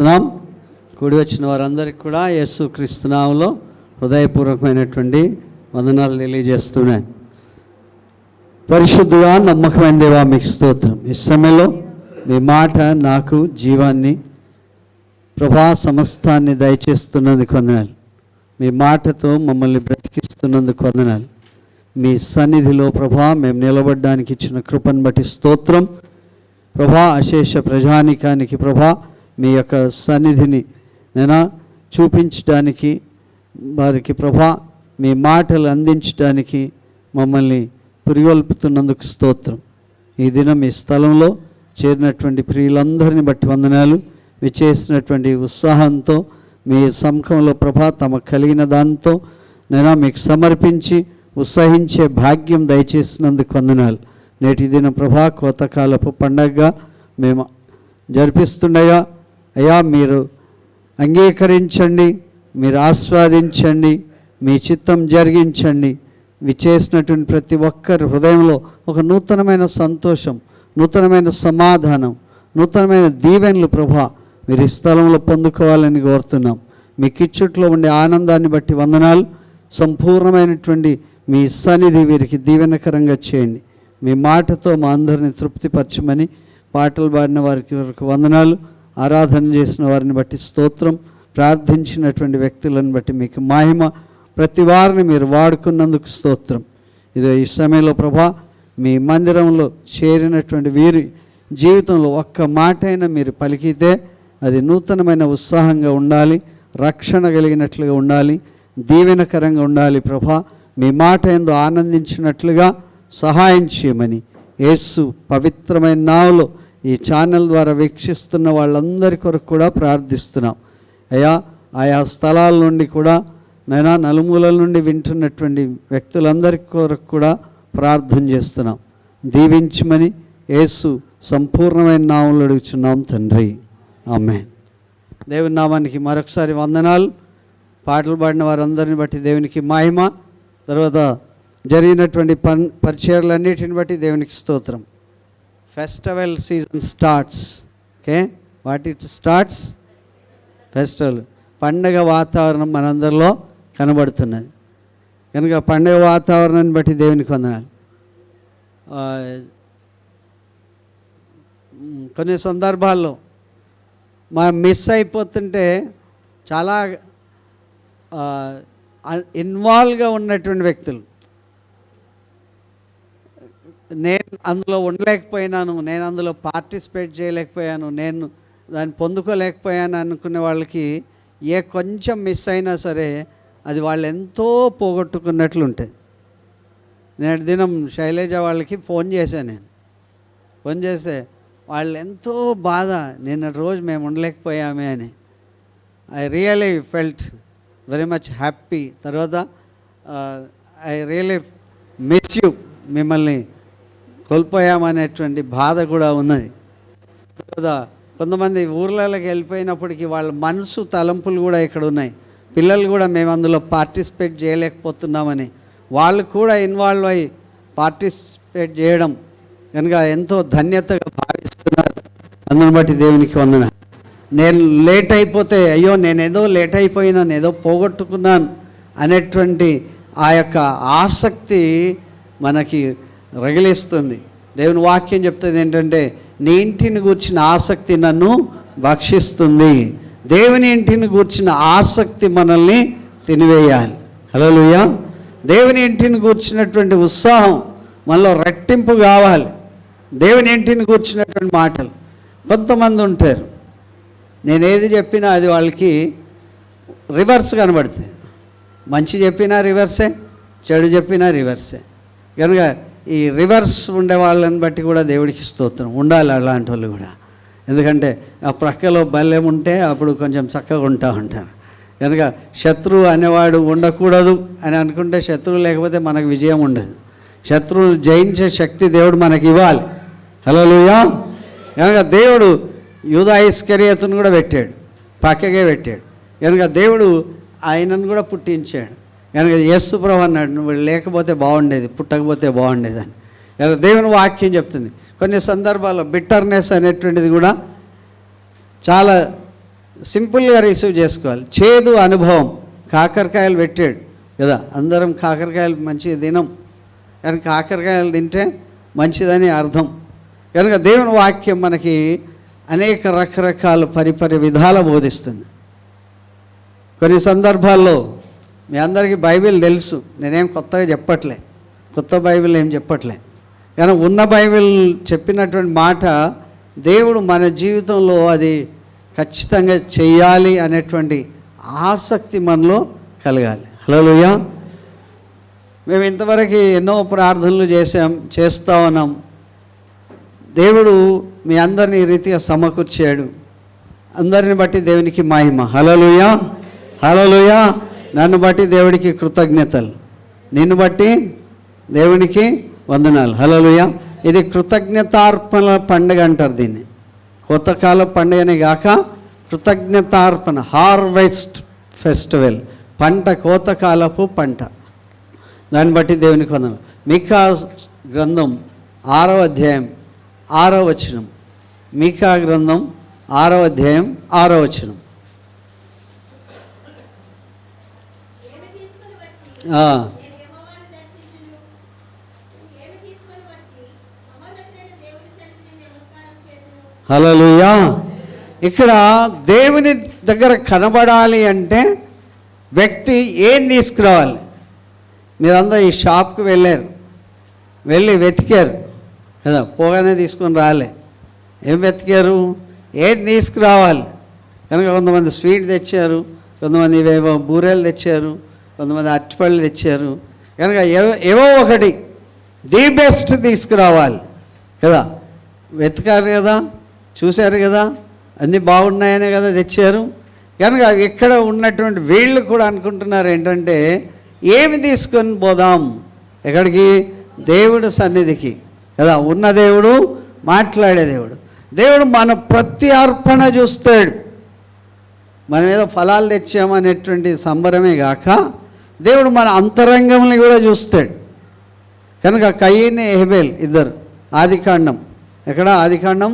తెలియజేస్తున్నాం. కూడి వచ్చిన వారందరికీ కూడా యేసుక్రీస్తు నామములో హృదయపూర్వకమైనటువంటి వందనాలు తెలియజేస్తున్నాను. పరిశుద్ధుడా నమ్మకమైన దేవా మీకు స్తోత్రం. ఈ సమయంలో మీ మాట నాకు జీవాన్ని ప్రభా సమస్తాన్ని దయచేస్తున్నందుకు వందనాలు. మీ మాటతో మమ్మల్ని బ్రతికిస్తున్నందుకు వందనాలు. మీ సన్నిధిలో ప్రభా మేము నిలబడడానికి ఇచ్చిన కృపను బట్టి స్తోత్రం. ప్రభా అశేష ప్రజానికానికి ప్రభా మీ యొక్క సన్నిధిని నేను చూపించడానికి వారికి ప్రభా మీ మాటలు అందించడానికి మమ్మల్ని పురిగొల్పుతున్నందుకు స్తోత్రం. ఈ దినం ఈ స్థలంలో చేరినటువంటి ప్రియులందరిని బట్టి వందనాలు. విచేసినటువంటి ఉత్సాహంతో మీ సముఖంలో ప్రభా తమకు కలిగిన దాంతో నేను మీకు సమర్పించి ఉత్సహించే భాగ్యం దయచేసినందుకు వందనాలు. నేటి దిన ప్రభా కోతకాలపు పండగగా మేము జరిపిస్తుండగా అయ్యా మీరు అంగీకరించండి, మీరు ఆస్వాదించండి, మీ చిత్తం జరిగించండి. విచేసినటువంటి ప్రతి ఒక్కరి హృదయంలో ఒక నూతనమైన సంతోషం, నూతనమైన సమాధానం, నూతనమైన దీవెనలు ప్రభా మీరు ఈ స్థలంలో పొందుకోవాలని కోరుతున్నాం. మీ కిచ్చుట్లో ఉండే ఆనందాన్ని బట్టి వందనాలు. సంపూర్ణమైనటువంటి మీ సన్నిధి వీరికి దీవెనకరంగా చేయండి. మీ మాటతో మా అందరిని తృప్తిపరచమని పాటలు పాడిన వారికి వందనాలు. ఆరాధన చేసిన వారిని బట్టి స్తోత్రం. ప్రార్థించినటువంటి వ్యక్తులను బట్టి మీకు మహిమ. ప్రతి వారిని మీరు వాడుకున్నందుకు స్తోత్రం. ఇదో ఈ సమయంలో ప్రభా మీ మందిరంలో చేరినటువంటి వీరి జీవితంలో ఒక్క మాట అయినా మీరు పలికితే అది నూతనమైన ఉత్సాహంగా ఉండాలి, రక్షణ కలిగినట్లుగా ఉండాలి, దీవెనకరంగా ఉండాలి. ప్రభా మీ మాట ఎందు ఆనందించినట్లుగా సహాయం చేయమని యేసు పవిత్రమైన నామములో ఈ ఛానల్ ద్వారా వీక్షిస్తున్న వాళ్ళందరి కొరకు కూడా ప్రార్థిస్తున్నాం. అయ్యా ఆయా స్థలాల నుండి కూడా నైనా నలుమూలల నుండి వింటున్నటువంటి వ్యక్తులందరి కొరకు కూడా ప్రార్థన చేస్తున్నాం. దీవించమని యేసు సంపూర్ణమైన నామములో అడుగుచున్నాం తండ్రి, ఆమేన్. దేవుని నామానికి మరొకసారి వందనాలు. పాటలు పాడిన వారందరిని బట్టి దేవునికి మహిమ. తర్వాత జరిగినటువంటి పరిచయాలన్నిటిని బట్టి దేవునికి స్తోత్రం. Festival season starts. Okay, what it starts? Festival, పండగ వాతావరణం మనందరిలో కనబడుతున్నది కనుక పండగ వాతావరణాన్ని బట్టి దేవునికి వందనాలు. కొన్ని సందర్భాల్లో మనం మిస్ అయిపోతుంటే చాలా ఇన్వాల్వ్గా ఉన్నటువంటి వ్యక్తులు, నేను అందులో ఉండలేకపోయినాను, నేను అందులో పార్టిసిపేట్ చేయలేకపోయాను, నేను దాన్ని పొందుకోలేకపోయాను అనుకునే వాళ్ళకి ఏ కొంచెం మిస్ అయినా సరే అది వాళ్ళు ఎంతో పోగొట్టుకున్నట్లు ఉంటుంది. నేటి దినం శైలజ వాళ్ళకి ఫోన్ చేశాను. నేను ఫోన్ చేస్తే వాళ్ళు ఎంతో బాధ, నిన్న రోజు మేము ఉండలేకపోయామే అని. I really felt very much happy. తర్వాత ఐ రియలీ మిస్ యూ, మిమ్మల్ని కోల్పోయామనేటువంటి బాధ కూడా ఉన్నది. తర్వాత కొంతమంది ఊర్లలోకి వెళ్ళిపోయినప్పటికీ వాళ్ళ మనసు తలంపులు కూడా ఇక్కడ ఉన్నాయి. పిల్లలు కూడా మేము అందులో పార్టిసిపేట్ చేయలేకపోతున్నామని వాళ్ళు కూడా ఇన్వాల్వ్ అయ్యి పార్టిసిపేట్ చేయడం కనుక ఎంతో ధన్యతగా భావిస్తున్నారు. అందుని బట్టి దేవునికి వందనాలు. నేను లేట్ అయిపోతే అయ్యో నేనేదో లేట్ అయిపోయినాను, ఏదో పోగొట్టుకున్నాను అనేటువంటి ఆ యొక్క ఆసక్తి మనకి రగిలిస్తుంది. దేవుని వాక్యం చెప్తుంది ఏంటంటే, నీ ఇంటిని గూర్చిన ఆసక్తి నన్ను భక్షిస్తుంది. దేవుని ఇంటిని గూర్చిన ఆసక్తి మనల్ని తినివేయాలి. హల్లెలూయా. దేవుని ఇంటిని గూర్చినటువంటి ఉత్సాహం మనలో రెట్టింపు కావాలి. దేవుని ఇంటిని గూర్చినటువంటి మాటలు. కొంతమంది ఉంటారు, నేను ఏది చెప్పినా అది వాళ్ళకి రివర్స్ కనబడుతుంది. మంచి చెప్పినా రివర్సే, చెడు చెప్పినా రివర్సే. కనుక ఈ రివర్స్ ఉండే వాళ్ళని బట్టి కూడా దేవుడికి స్తోత్రం. ఉండాలి అలాంటి వాళ్ళు కూడా. ఎందుకంటే ఆ ప్రక్కలో బల్యం ఉంటే అప్పుడు కొంచెం చక్కగా ఉంటారు. కనుక శత్రువు అనేవాడు ఉండకూడదు అని అనుకుంటే శత్రువు లేకపోతే మనకు విజయం ఉండదు. శత్రువును జయించే శక్తి దేవుడు మనకి ఇవ్వాలి. హల్లెలూయా. కనుక దేవుడు యూదా ఇస్కరియోతును కూడా పెట్టాడు, పక్కకే పెట్టాడు. కనుక దేవుడు ఆయనను కూడా పుట్టించాడు. కనుక యేసు ప్రభువు అన్నాడు, నువ్వు లేకపోతే బాగుండేది, పుట్టకపోతే బాగుండేదని. కనుక దేవుని వాక్యం చెప్తుంది. కొన్ని సందర్భాల్లో బిట్టర్నెస్ అనేటువంటిది కూడా చాలా సింపుల్గా రిసీవ్ చేసుకోవాలి. చేదు అనుభవం, కాకరకాయలు పెట్టాడు కదా, అందరం కాకరకాయలు మంచిగా తినం, కానీ కాకరకాయలు తింటే మంచిదని అర్థం. కనుక దేవుని వాక్యం మనకి అనేక రకరకాల పరిపరి విధాల బోధిస్తుంది. కొన్ని సందర్భాల్లో మీ అందరికీ బైబిల్ తెలుసు, నేనేం కొత్తగా చెప్పట్లే, కొత్త బైబిల్ ఏం చెప్పట్లే, కానీ ఉన్న బైబిల్ చెప్పినటువంటి మాట దేవుడు మన జీవితంలో అది ఖచ్చితంగా చెయ్యాలి అనేటువంటి ఆసక్తి మనలో కలగాలి. హల్లెలూయా. మేము ఇంతవరకు ఎన్నో ప్రార్థనలు చేస్తూ ఉన్నాం. దేవుడు మీ అందరినీ ఈ రీతిగా సమకూర్చాడు. అందరిని బట్టి దేవునికి మహిమ. హల్లెలూయా, హల్లెలూయా. నన్ను బట్టి దేవుడికి కృతజ్ఞతలు, నిన్ను బట్టి దేవునికి వందనాలు. హల్లెలూయా. ఇది కృతజ్ఞతార్పణ పండుగ అంటారు దీన్ని. కోతకాల పండుగనే కాక కృతజ్ఞతార్పణ, హార్వెస్ట్ ఫెస్టివల్, పంట, కోతకాలపు పంట. దాన్ని బట్టి దేవునికి వందనాలు. మీకా గ్రంథం 6వ అధ్యాయం 6వ వచనం. మీకా గ్రంథం 6వ అధ్యాయం 6వ వచనం. హల్లెలూయా. ఇక్కడ దేవుని దగ్గర కనబడాలి అంటే వ్యక్తి ఏం తీసుకురావాలి? మీరందరూ ఈ షాప్కి వెళ్ళారు, వెళ్ళి వెతికారు కదా, పోగానే తీసుకొని రాలే. ఏం వెతికారు? ఏం తీసుకురావాలి? కనుక కొంతమంది స్వీట్ తెచ్చారు, కొంతమంది ఏవో బూరెలు తెచ్చారు, కొంతమంది అరటిపళ్ళు తెచ్చారు. కనుక ఏవో ఒకటి ది బెస్ట్ తీసుకురావాలి కదా. వెతికారు కదా, చూశారు కదా, అన్నీ బాగున్నాయనే కదా తెచ్చారు. కనుక ఇక్కడ ఉన్నటువంటి వీళ్ళు కూడా అనుకుంటున్నారు ఏంటంటే, ఏమి తీసుకొని పోదాం ఎక్కడికి? దేవుడు సన్నిధికి కదా. ఉన్న దేవుడు, మాట్లాడే దేవుడు. దేవుడు మన ప్రతి అర్పణ చూస్తాడు. మనం ఏదో ఫలాలు తెచ్చామనేటువంటి సంబరమే కాక దేవుడు మన అంతరంగంని కూడా చూస్తాడు. కనుక కయీన్, హేబెల్ ఇద్దరు. ఆదికాండం, ఎక్కడ? ఆదికాండం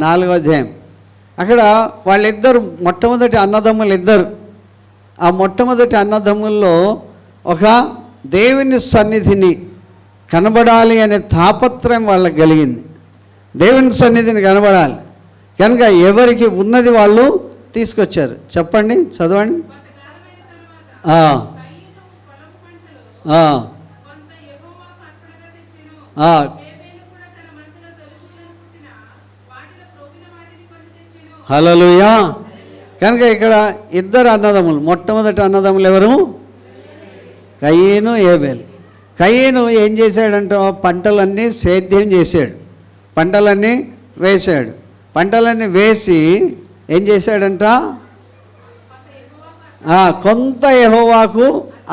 4వ అధ్యాయం. అక్కడ వాళ్ళిద్దరు మొట్టమొదటి అన్నదమ్ములు ఇద్దరు. ఆ మొట్టమొదటి అన్నదమ్ముల్లో ఒక దేవుని సన్నిధిని కనబడాలి అనే తాపత్రయం వాళ్ళకి కలిగింది. దేవుని సన్నిధిని కనబడాలి కనుక ఎవరికి ఉన్నది వాళ్ళు తీసుకొచ్చారు. చెప్పండి, చదవండి. హల్లెలూయా. కనుక ఇక్కడ ఇద్దరు అన్నదమ్ములు. మొట్టమొదటి అన్నదమ్ములు ఎవరు? కయీను, హేబెల్. కయీను ఏం చేశాడంటే పంటలన్నీ సేద్యం చేశాడు, పంటలన్నీ వేశాడు. పంటలన్నీ వేసి ఏం చేశాడంట? కొంత యెహోవాకు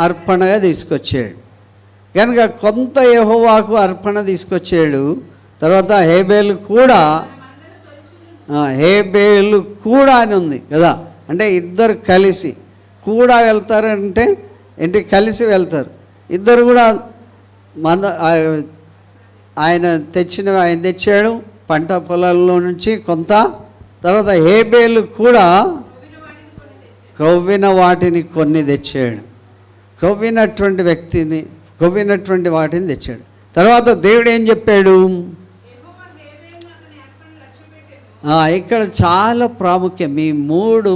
అర్పణగా తీసుకొచ్చాడు. కనుక కొంత యెహోవాకు అర్పణ తీసుకొచ్చాడు. తర్వాత హేబెలు కూడా అని ఉంది కదా. అంటే ఇద్దరు కలిసి కూడా వెళ్తారంటే ఏంటి? కలిసి వెళ్తారు. ఇద్దరు కూడా ఆయన తెచ్చాడు పంట పొలాల్లో నుంచి కొంత. తర్వాత హేబెలు కూడా క్రొవ్విన వాటిని కొన్ని తెచ్చాడు. క్రొవ్వినటువంటి వాటిని తెచ్చాడు. తర్వాత దేవుడు ఏం చెప్పాడు? ఇక్కడ చాలా ప్రాముఖ్యం. ఈ మూడు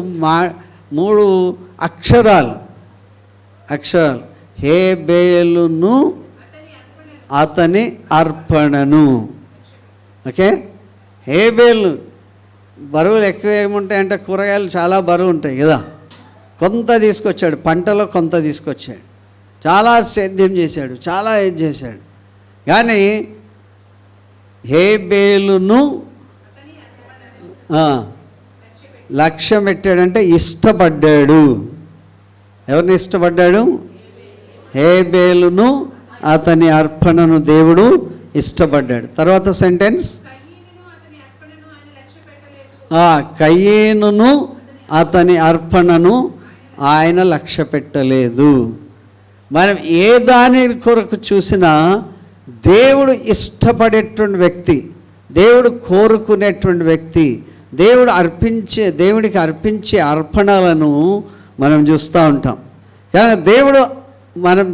అక్షరాలు హేబెలును అతని అర్పణను. ఓకే. హేబెలు బరువులు ఎక్కువ ఏముంటాయంటే కూరగాయలు చాలా బరువు ఉంటాయి కదా. కొంత తీసుకొచ్చాడు, పంటలో కొంత తీసుకొచ్చాడు, చాలా సేద్యం చేశాడు, చాలా ఏం చేశాడు. కానీ హేబెలును లక్ష్యం పెట్టాడంటే ఇష్టపడ్డాడు. ఎవరిని ఇష్టపడ్డాడు? హేబెలును అతని అర్పణను దేవుడు ఇష్టపడ్డాడు. తర్వాత సెంటెన్స్, కయీనును అతని అర్పణను ఆయన లక్ష్య పెట్టలేదు. మనం ఏ దాని కొరకు చూసినా దేవుడు ఇష్టపడేటువంటి వ్యక్తి, దేవుడు కోరుకునేటువంటి వ్యక్తి, దేవుడికి అర్పించే అర్పణలను మనం చూస్తూ ఉంటాం. కానీ దేవుడు మనం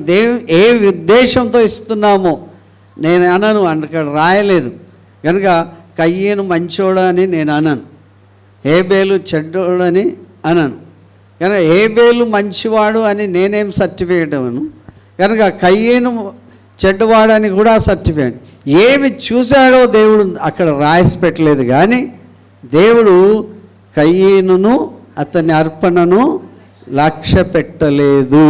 ఏ ఉద్దేశంతో ఇస్తున్నామో నేను అనను, అక్కడ రాయలేదు కనుక కయ్యేను మంచోడు అని నేను అనను, హేబేలు చెడ్డోడని అనను. కనుక హేబేలు మంచివాడు అని నేనేం సర్టిఫికేట్ ఇవ్వను, కనుక కయ్యేను చెడ్డవాడని కూడా సర్టిఫికేట్. ఏమి చూశాడో దేవుడు అక్కడ రాసి పెట్టలేదు. కానీ దేవుడు కయ్యేనును అతని అర్పణను లక్ష్య పెట్టలేదు,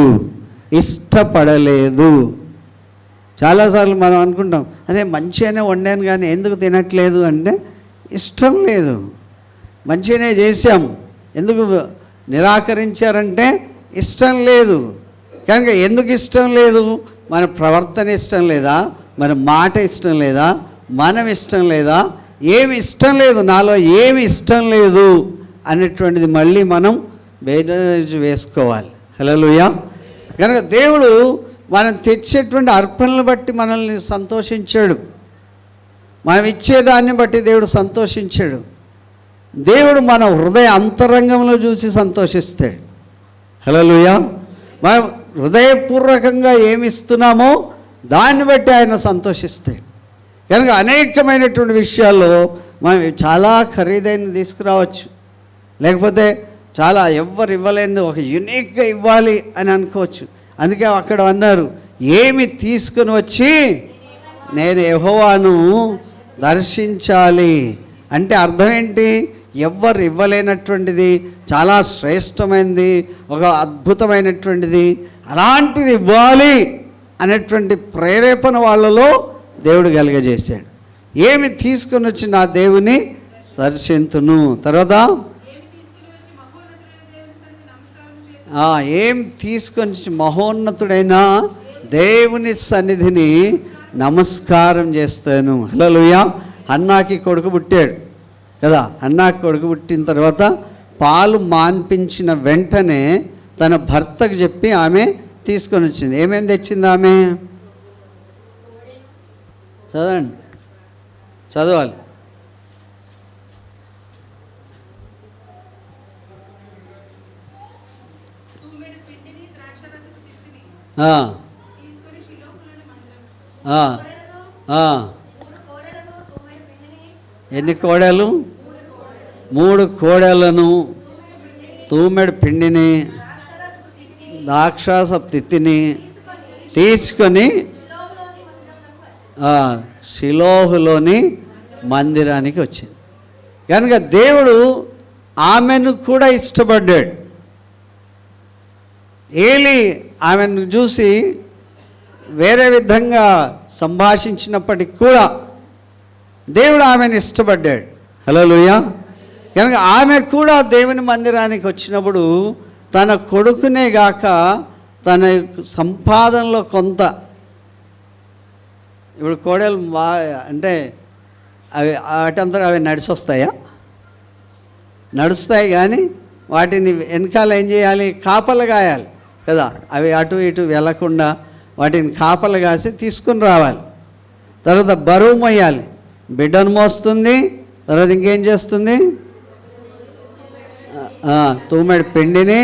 ఇష్టపడలేదు. చాలాసార్లు మనం అనుకుంటాం, అదే మంచిగానే వండాను కానీ ఎందుకు తినట్లేదు అంటే ఇష్టం లేదు. మంచిగానే చేశాం, ఎందుకు నిరాకరించారంటే ఇష్టం లేదు. కనుక ఎందుకు ఇష్టం లేదు? మన ప్రవర్తన ఇష్టం లేదా, మన మాట ఇష్టం లేదా, మనం ఇష్టం లేదా, ఏమి ఇష్టం లేదు, నాలో ఏమి ఇష్టం లేదు అనేటువంటిది మళ్ళీ మనం బేరీజు వేసుకోవాలి. హల్లెలూయా. కనుక దేవుడు మనం తెచ్చేటువంటి అర్పణలు బట్టి మనల్ని సంతోషించాడు, మనం ఇచ్చేదాన్ని బట్టి దేవుడు సంతోషించాడు. దేవుడు మన హృదయ అంతరంగంలో చూసి సంతోషిస్తాడు. హల్లెలూయా. మనం హృదయపూర్వకంగా ఏమి ఇస్తున్నామో దాన్ని బట్టి ఆయన సంతోషిస్తాడు. కనుక అనేకమైనటువంటి విషయాల్లో మనం చాలా ఖరీదైన తీసుకురావచ్చు, లేకపోతే చాలా ఎవ్వరు ఇవ్వలేని ఒక యూనిక్గా ఇవ్వాలి అని అనుకోవచ్చు. అందుకే అక్కడ అన్నారు, ఏమి తీసుకుని వచ్చి నేను యెహోవాను దర్శించాలి అంటే అర్థం ఏంటి? ఎవ్వరు ఇవ్వలేనటువంటిది, చాలా శ్రేష్టమైనది, ఒక అద్భుతమైనటువంటిది, అలాంటిది ఇవ్వాలి అనేటువంటి ప్రేరేపణ వాళ్ళలో దేవుడు కలిగజేశాడు. ఏమి తీసుకుని వచ్చి నా దేవుని దర్శింతును. తర్వాత ఏం తీసుకొని మహోన్నతుడైన దేవుని సన్నిధిని నమస్కారం చేస్తాను. హల్లెలూయా. హన్నాకి కొడుకు పుట్టాడు కదా. హన్నాకి కొడుకు పుట్టిన తర్వాత పాలు మాన్పించిన వెంటనే తన భర్తకు చెప్పి ఆమె తీసుకొని వచ్చింది. ఏమేమి తెచ్చింది ఆమె? చదవండి, చదవాలి. ఎన్ని కోడలు? 3 కోడలను, తూమెడు పిండిని, ద్రాక్షారసపు తిత్తిని తీసుకొని షిలోహులోని మందిరానికి వచ్చింది. కనుక దేవుడు ఆమెను కూడా ఇష్టపడ్డాడు. ఏలి ఆమెను చూసి వేరే విధంగా సంభాషించినప్పటికి కూడా దేవుడు ఆమెను ఇష్టపడ్డాడు. హల్లెలూయా. కనుక ఆమె కూడా దేవుని మందిరానికి వచ్చినప్పుడు తన కొడుకునే గాక తన సంపాదనలో కొంత, ఇప్పుడు కోడలు అంటే అవి వాటంతా అవి నడిచొస్తాయా? నడుస్తాయి, కానీ వాటిని వెనకాల ఏం చేయాలి? కాపలు కాయాలి కదా. అవి అటు ఇటు వెళ్ళకుండా వాటిని కాపలు కాసి తీసుకుని రావాలి. తర్వాత బరువు మోయాలి, బిడ్డను మోస్తుంది. తర్వాత ఇంకేం చేస్తుంది? తూమెడు పిండిని,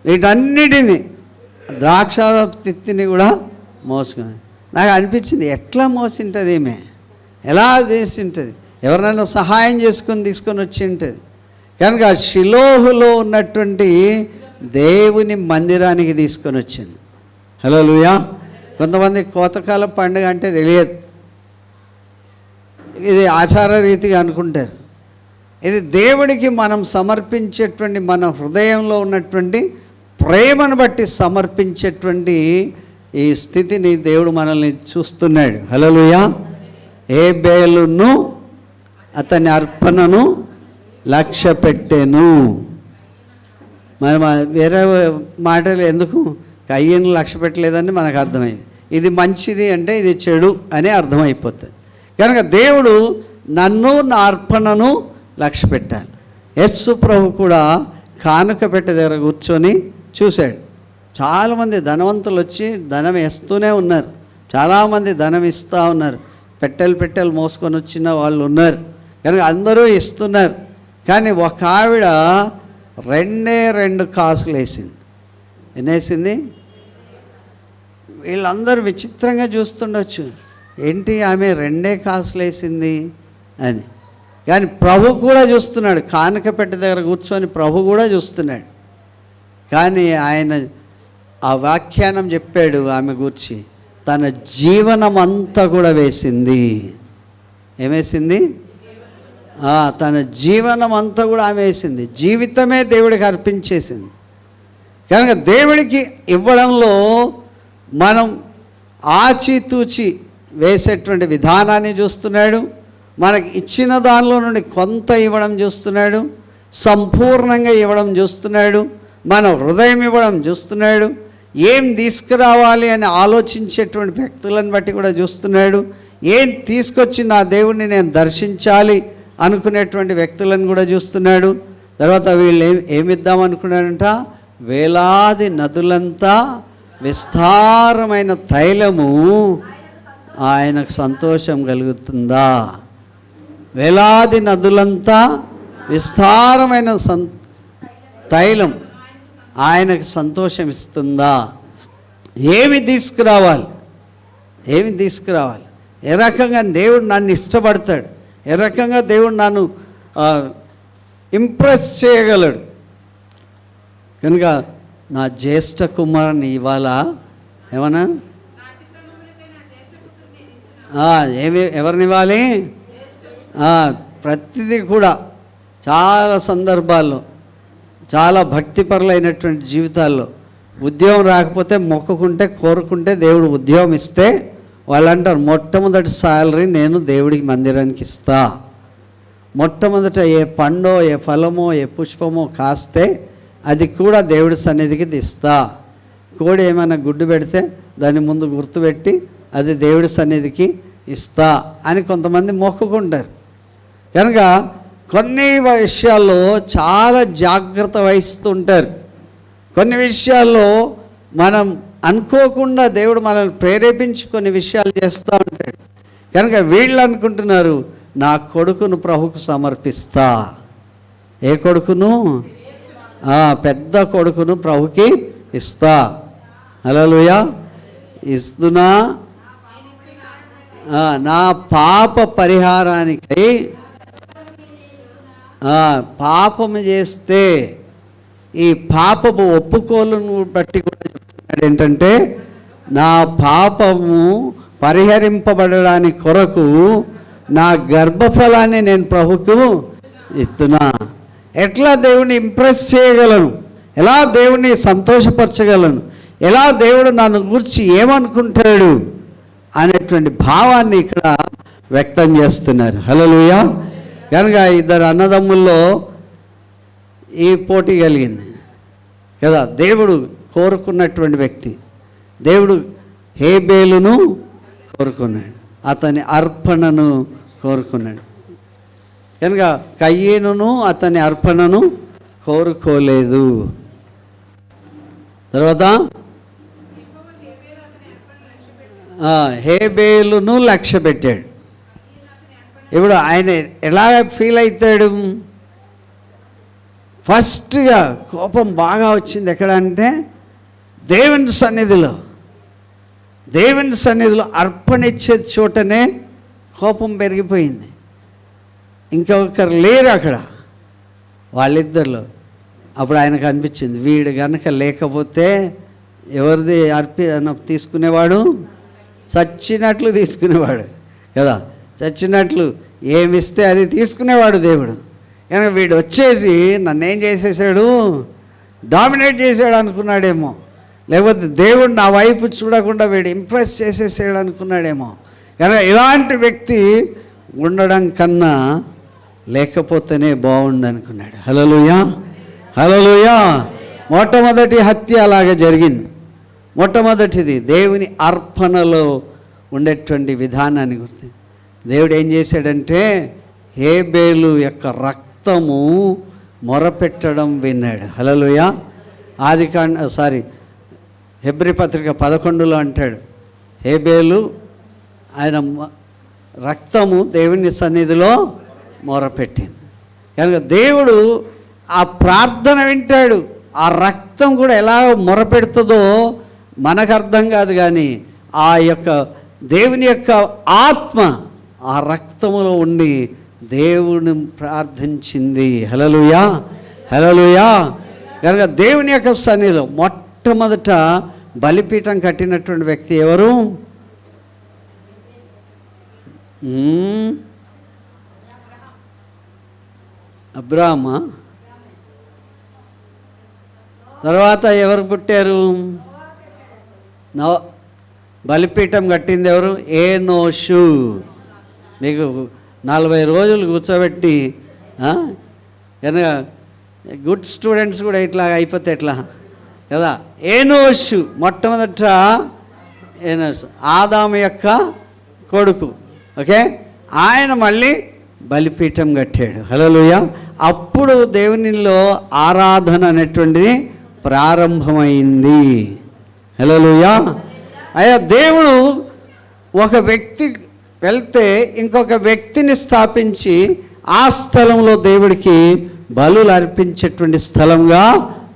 వీటన్నిటిని, ద్రాక్షారసపు తిత్తిని కూడా మోసుకుని. నాకు అనిపించింది, ఎట్లా మోసింటుంది ఈమె, ఎలా చేసింటుంది, ఎవరినైనా సహాయం చేసుకొని తీసుకొని వచ్చి ఉంటుంది. కనుక షిలోహులో ఉన్నటువంటి దేవుని మందిరానికి తీసుకొని వచ్చింది. హల్లెలూయా. కొంతమంది కోతకాల పండుగ అంటే తెలియదు, ఇది ఆచార రీతిగా అనుకుంటారు. ఇది దేవుడికి మనం సమర్పించేటువంటి, మన హృదయంలో ఉన్నటువంటి ప్రేమను బట్టి సమర్పించేటువంటి ఈ స్థితిని దేవుడు మనల్ని చూస్తున్నాడు. హల్లెలూయా. హేబేలును అతని అర్పణను లక్ష్య పెట్టెను. మనం వేరే మాటలు ఎందుకు కయ్యను లక్ష్య పెట్టలేదని మనకు అర్థమైంది. ఇది మంచిది అంటే ఇది చెడు అని అర్థమైపోతుంది. కనుక దేవుడు నన్ను, నా అర్పణను లక్ష్య పెట్టాలి. యేసు ప్రభు కూడా కానుక పెట్టె దగ్గర కూర్చొని చూశాడు. చాలామంది ధనవంతులు వచ్చి ధనం వేస్తూనే ఉన్నారు, చాలామంది ధనం ఇస్తూ ఉన్నారు. పెట్టెలు మోసుకొని వచ్చిన వాళ్ళు ఉన్నారు, కనుక అందరూ ఇస్తున్నారు. కానీ ఒక ఆవిడ 2 కాసులు వేసింది. ఎన్నేసింది? వీళ్ళందరూ విచిత్రంగా చూస్తుండొచ్చు, ఏంటి ఆమె 2 కాసులు వేసింది అని. కానీ ప్రభు కూడా చూస్తున్నాడు, కానుక పెట్టె దగ్గర కూర్చొని ప్రభు కూడా చూస్తున్నాడు. కానీ ఆయన ఆ వ్యాఖ్యానం చెప్పాడు ఆమె గురించి, తన జీవనం అంతా కూడా వేసింది. ఏమేసింది? తన జీవనం అంతా కూడా ఆమె వేసింది. జీవితమే దేవుడికి అర్పించేసింది. కనుక దేవుడికి ఇవ్వడంలో మనం ఆచితూచి వేసేటువంటి విధానాన్ని చూస్తున్నాడు. మనకి ఇచ్చిన దానిలో నుండి కొంత ఇవ్వడం చూస్తున్నాడు, సంపూర్ణంగా ఇవ్వడం చూస్తున్నాడు, మన హృదయం ఇవ్వడం చూస్తున్నాడు, ఏం తీసుకురావాలి అని ఆలోచించేటువంటి వ్యక్తులను బట్టి కూడా చూస్తున్నాడు, ఏం తీసుకొచ్చి నా దేవుడిని నేను దర్శించాలి అనుకునేటువంటి వ్యక్తులను కూడా చూస్తున్నాడు. తర్వాత వీళ్ళు ఏమిద్దామనుకున్నారంట? వేలాది నదులంతా విస్తారమైన తైలము ఆయనకు సంతోషం కలుగుతుందా? వేలాది నదులంతా విస్తారమైన తైలం ఆయనకు సంతోషం ఇస్తుందా? ఏమి తీసుకురావాలి? ఏ రకంగా దేవుడు నన్ను ఇష్టపడతాడు? ఏ రకంగా దేవుడు నన్ను ఇంప్రెస్ చేయగలడు? కనుక నా జ్యేష్ఠ కుమారుని ఇవాళ ఏమన్నా ఎవరిని ఇవ్వాలి? ప్రతిదీ కూడా చాలా సందర్భాల్లో, చాలా భక్తిపరులైనటువంటి జీవితాల్లో ఉద్యోగం రాకపోతే మొక్కుకుంటే, కోరుకుంటే దేవుడు ఉద్యోగం ఇస్తే వాళ్ళు అంటారు, మొట్టమొదటి శాలరీ నేను దేవుడికి మందిరానికి ఇస్తా. మొట్టమొదట ఏ పండో, ఏ ఫలమో, ఏ పుష్పమో కాస్తే అది కూడా దేవుడి సన్నిధికి ఇస్తా. కోడి ఏమైనా గుడ్డు పెడితే దాన్ని ముందు గుర్తుపెట్టి అది దేవుడి సన్నిధికి ఇస్తా అని కొంతమంది మొక్కుకుంటారు. కనుక కొన్ని విషయాల్లో చాలా జాగ్రత్త వహిస్తుంటారు. కొన్ని విషయాల్లో మనం అనుకోకుండా దేవుడు మనల్ని ప్రేరేపించి కొన్ని విషయాలు చేస్తూ ఉంటాడు. కనుక వీళ్ళు అనుకుంటున్నారు, నా కొడుకును ప్రభుకు సమర్పిస్తా. ఏ కొడుకును? పెద్ద కొడుకును ప్రభుకి ఇస్తా. హల్లెలూయా. ఇస్తున్నా నా పాప పరిహారానికై. పాపము చేస్తే ఈ పాపపు ఒప్పుకోలను బట్టి కూడా చెప్తున్నాడు ఏంటంటే, నా పాపము పరిహరింపబడడానికి కొరకు నా గర్భఫలాన్ని నేను ప్రభుకు ఇస్తున్నా. ఎట్లా దేవుణ్ణి ఇంప్రెస్ చేయగలను? ఎలా దేవుణ్ణి సంతోషపరచగలను? ఎలా దేవుడు నన్ను గురించి ఏమనుకుంటాడు అనేటువంటి భావాన్ని ఇక్కడ వ్యక్తం చేస్తున్నారు. హల్లెలూయా. కనుక ఇద్దరు అన్నదమ్ముల్లో ఈ పోటీ కలిగింది కదా. దేవుడు కోరుకున్నటువంటి వ్యక్తి, దేవుడు హేబేలును కోరుకున్నాడు, అతని అర్పణను కోరుకున్నాడు. కనుక కయ్యేనును అతని అర్పణను కోరుకోలేదు. తర్వాత హేబేలును లక్ష్య పెట్టాడు. ఇప్పుడు ఆయన ఎలా ఫీల్ అవుతాడు? ఫస్ట్గా కోపం బాగా వచ్చింది ఎక్కడ అంటే దేవుని సన్నిధిలో అర్పణ ఇచ్చే చోటనే కోపం పెరిగిపోయింది. ఇంకొకరు లేరు అక్కడ వాళ్ళిద్దరిలో. అప్పుడు ఆయనకు అనిపించింది, వీడు కనుక లేకపోతే ఎవరిది తీసుకునేవాడు? చచ్చినట్లు తీసుకునేవాడు కదా. చచ్చినట్లు ఏమిస్తే అది తీసుకునేవాడు దేవుడు. కనుక వీడు వచ్చేసి నన్నేం చేసేసాడు? డామినేట్ చేసాడు అనుకున్నాడేమో. లేకపోతే దేవుడు నా వైపు చూడకుండా వీడు ఇంప్రెస్ చేసేసాడు అనుకున్నాడేమో. కనుక ఇలాంటి వ్యక్తి ఉండడం కన్నా లేకపోతేనే బాగుండు అనుకున్నాడు. హల్లెలూయా, హల్లెలూయా. మొట్టమొదటి హత్య అలాగే జరిగింది. మొట్టమొదటిది దేవుని అర్పణలో ఉండేటువంటి విధానాన్ని గుర్తు దేవుడు ఏం చేశాడంటే, హేబేలు యొక్క రక్తము మొరపెట్టడం విన్నాడు. హల్లెలూయా. హెబ్రీ పత్రిక 11లో అంటాడు, హేబేలు ఆయన రక్తము దేవుని సన్నిధిలో మొరపెట్టింది. కనుక దేవుడు ఆ ప్రార్థన వింటాడు. ఆ రక్తం కూడా ఎలా మొరపెడుతుందో మనకు అర్థం కాదు, కానీ ఆ యొక్క దేవుని యొక్క ఆత్మ ఆ రక్తములో ఉండి దేవుని ప్రార్థించింది. హల్లెలూయా, హల్లెలూయా. కనుక దేవుని యొక్క సన్నిధిలో మొట్టమొదట బలిపీఠం కట్టినటువంటి వ్యక్తి ఎవరు? అబ్రామా. తర్వాత ఎవరు పుట్టారు? బలిపీఠం కట్టింది ఎవరు? ఏనోషు. మీకు 40 రోజులు కూర్చోబెట్టి కనుక గుడ్ స్టూడెంట్స్ కూడా ఇట్లా అయిపోతే ఎట్లా కదా. ఏనోషు మొట్టమొదట ఏనోషు ఆదాము యొక్క కొడుకు. ఓకే, ఆయన మళ్ళీ బలిపీఠం కట్టాడు. హల్లెలూయా. అప్పుడు దేవునిలో ఆరాధన అనేటువంటిది ప్రారంభమైంది. హల్లెలూయా. అయ్యా, దేవుడు ఒక వ్యక్తి వెళ్తే ఇంకొక వ్యక్తిని స్థాపించి ఆ స్థలంలో దేవుడికి బలులు అర్పించేటువంటి స్థలంగా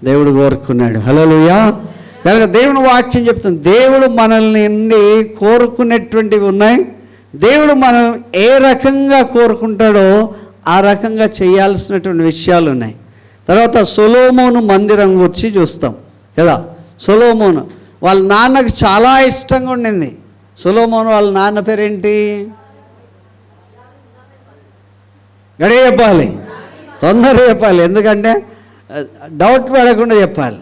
దేవుడు కోరుకున్నాడు. హల్లెలూయా. కనుక దేవుని వాక్యం చెప్తుంది, దేవుడు మనల్ని కోరుకునేటువంటివి ఉన్నాయి. దేవుడు మనం ఏ రకంగా కోరుకుంటాడో ఆ రకంగా చేయాల్సినటువంటి విషయాలు ఉన్నాయి. తర్వాత సొలొమోను మందిరం గురించి చూస్తాం కదా. సొలొమోను వాళ్ళ నాన్నకు చాలా ఇష్టంగా ఉండింది. సొలొమోను వాళ్ళ నాన్న పేరేంటి? గడియ చెప్పాలి, తొందరగా చెప్పాలి, ఎందుకంటే డౌట్ పడకుండా చెప్పాలి.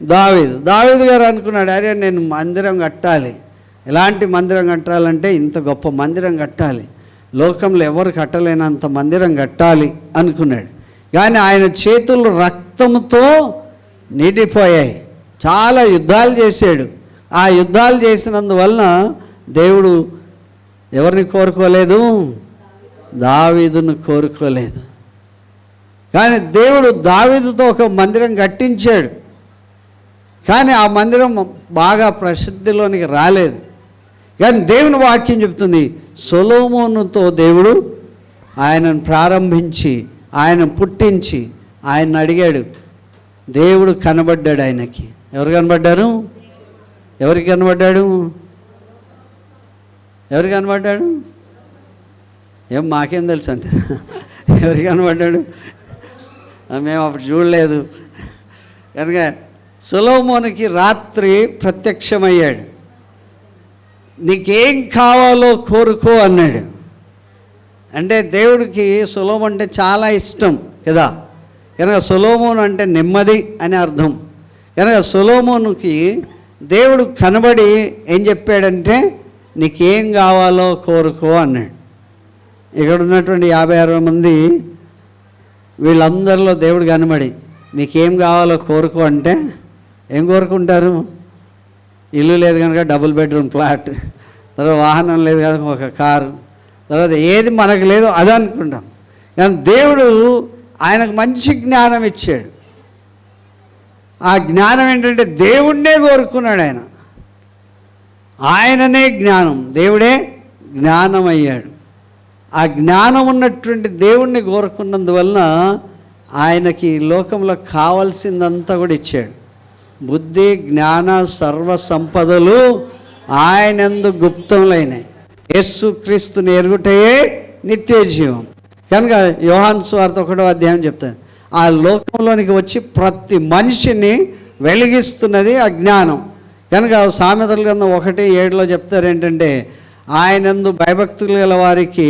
దావీదు గారు అనుకున్నాడు, అరే నేను మందిరం కట్టాలి. ఎలాంటి మందిరం కట్టాలంటే ఇంత గొప్ప మందిరం కట్టాలి, లోకంలో ఎవరు కట్టలేనంత మందిరం కట్టాలి అనుకున్నాడు. కానీ ఆయన చేతులు రక్తంతో నిండిపోయాయి. చాలా యుద్ధాలు చేశాడు. ఆ యుద్ధాలు చేసినందువలన దేవుడు ఎవరిని కోరుకోలేదు? దావీదును కోరుకోలేదు. కానీ దేవుడు దావీదుతో ఒక మందిరం కట్టించాడు. కానీ ఆ మందిరం బాగా ప్రసిద్ధిలోనికి రాలేదు. కానీ దేవుని వాక్యం చెప్తుంది, సొలొమోనుతో దేవుడు ఆయనను ప్రారంభించి ఆయన పుట్టించి ఆయన అడిగాడు. దేవుడు కనబడ్డాడు ఆయనకి. ఎవరు కనబడ్డారు? ఎవరికి కనబడ్డాడు? ఎవరికి కనబడ్డాడు? ఏం మాకేం తెలుసు అంటే ఎవరికి కనబడ్డాడు? మేము అప్పుడు చూడలేదు. కనుక సొలొమోనుకి రాత్రి ప్రత్యక్షమయ్యాడు. నీకేం కావాలో కోరుకో అన్నాడు. అంటే దేవుడికి సొలొమోను అంటే చాలా ఇష్టం కదా. కనుక సొలొమోను అంటే నెమ్మది అని అర్థం. కనుక సొలొమోనుకి దేవుడు కనబడి ఏం చెప్పాడంటే నీకేం కావాలో కోరుకో అన్నాడు. ఇక్కడ ఉన్నటువంటి 50-60 మంది వీళ్ళందరిలో దేవుడు కనబడి మీకేం కావాలో కోరుకో అంటే ఏం కోరుకుంటారు? ఇల్లు లేదు కనుక డబుల్ బెడ్రూమ్ ఫ్లాట్, తర్వాత వాహనం లేదు కనుక ఒక కారు, తర్వాత ఏది మనకు లేదో అది అనుకుంటాం. కానీ దేవుడు ఆయనకు మంచి జ్ఞానం ఇచ్చాడు. ఆ జ్ఞానం ఏంటంటే దేవుడినే కోరుకున్నాడు. ఆయననే జ్ఞానం, దేవుడే జ్ఞానం అయ్యాడు. ఆ జ్ఞానం ఉన్నటువంటి దేవుణ్ణి కోరుకున్నందువలన ఆయనకి లోకంలో కావాల్సిందంతా కూడా ఇచ్చాడు. బుద్ధి జ్ఞాన సర్వ సంపదలు ఆయనందు గుప్తములైనవి. యేసు క్రీస్తుని ఎరుగుటయే నిత్య జీవం. కనుక యోహాను సువార్త 1వ అధ్యాయం చెప్తాను, ఆ లోకంలోనికి వచ్చి ప్రతి మనిషిని వెలిగిస్తున్నది ఆ జ్ఞానం. కనుక సామెతల గ్రంథం 1:7 చెప్తారు ఏంటంటే ఆయనందు భయభక్తులు గల వారికి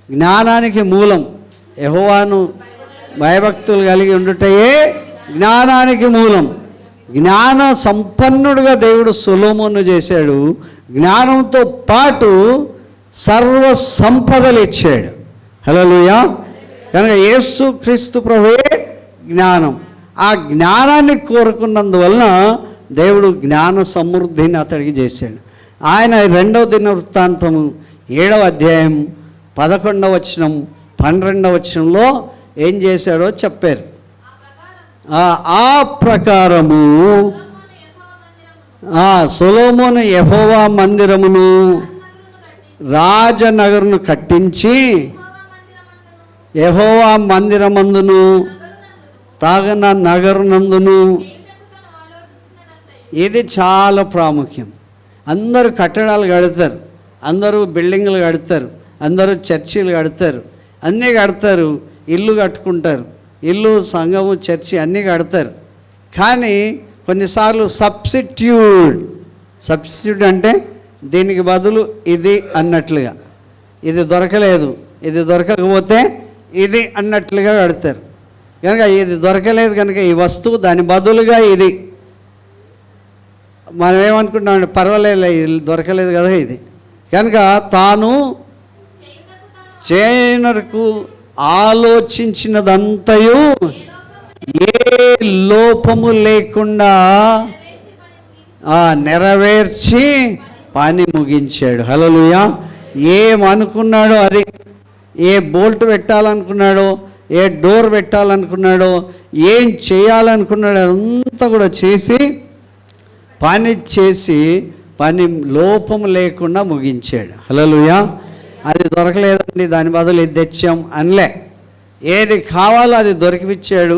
జ్ఞానానికి మూలం. యెహోవాను భయభక్తులు కలిగి ఉండుటయే జ్ఞానానికి మూలం. జ్ఞాన సంపన్నుడుగా దేవుడు సొలొమోను చేశాడు. జ్ఞానంతో పాటు సర్వ సంపదలు ఇచ్చాడు. హల్లెలూయా. కనుక యేసు క్రీస్తు ప్రభువే జ్ఞానం. ఆ జ్ఞానాన్ని కోరుకున్నందువలన దేవుడు జ్ఞాన సమృద్ధిని అతడికి చేశాడు. ఆయన 2వ దినవృత్తాంతము 7వ అధ్యాయం 11వ వచనం 12వ వచనంలో ఏం చేశాడో చెప్పారు. ఆ ప్రకారము సొలొమోను యెహోవా మందిరమును రాజనగరును కట్టించి యెహోవా మందిరమందును తాగన నగరునందును. ఇది చాలా ప్రాముఖ్యం. అందరూ కట్టడాలు కడతారు, అందరూ బిల్డింగ్లు కడతారు, అందరూ చర్చిలు కడతారు, అన్నీ కడతారు, ఇల్లు కట్టుకుంటారు, ఇల్లు సంఘము చర్చి అన్నీ కడతారు. కానీ కొన్నిసార్లు సబ్స్టిట్యూట్ అంటే దీనికి బదులు ఇది అన్నట్లుగా, ఇది దొరకలేదు, ఇది దొరకకపోతే ఇది అన్నట్లుగా కడతారు. కనుక ఇది దొరకలేదు కనుక ఈ వస్తువు దాని బదులుగా ఇది. మనం ఏమనుకుంటామంటే పర్వాలేదు, ఇది దొరకలేదు కదా ఇది. కనుక తాను చేయనరకు ఆలోచించినదంతయు ఏ లోపము లేకుండా నెరవేర్చి పని ముగించాడు. హల్లెలూయా. ఏమనుకున్నాడో అది, ఏ బోల్ట్ పెట్టాలనుకున్నాడో, ఏ డోర్ పెట్టాలనుకున్నాడో, ఏం చేయాలనుకున్నాడో అదంతా కూడా చేసి పని లోపం లేకుండా ముగించాడు. హల్లెలూయా. అది దొరకలేదండి, దాని బదులు ఇది తెచ్చాం అనలే. ఏది కావాలో అది దొరికిపించాడు,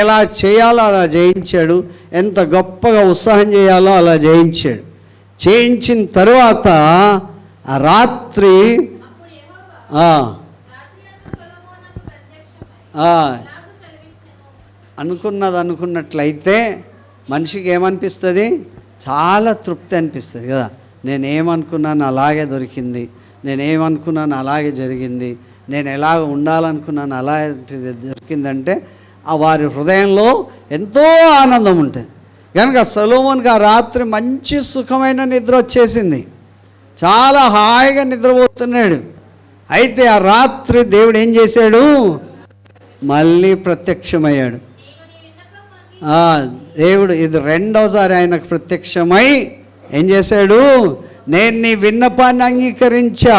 ఎలా చేయాలో అలా చేయించాడు, ఎంత గొప్పగా ఉత్సాహం చేయాలో అలా చేయించాడు. చేయించిన తరువాత ఆ రాత్రి అనుకున్నట్లయితే మనిషికి ఏమనిపిస్తుంది? చాలా తృప్తి అనిపిస్తుంది కదా. నేనేమనుకున్నాను అలాగే దొరికింది, నేనేమనుకున్నాను అలాగే జరిగింది, నేను ఎలాగ ఉండాలనుకున్నాను అలాంటిది దొరికిందంటే ఆ వారి హృదయంలో ఎంతో ఆనందం ఉంటుంది. కనుక సొలొమోనుకి ఆ రాత్రి మంచి సుఖమైన నిద్ర వచ్చేసింది, చాలా హాయిగా నిద్రపోతున్నాడు. అయితే ఆ రాత్రి దేవుడు ఏం చేశాడు? మళ్ళీ ప్రత్యక్షమయ్యాడు. దేవుడు ఇది రెండోసారి ఆయనకు ప్రత్యక్షమై ఏం చేశాడు? నేను నీ విన్నపాన్ని అంగీకరించా,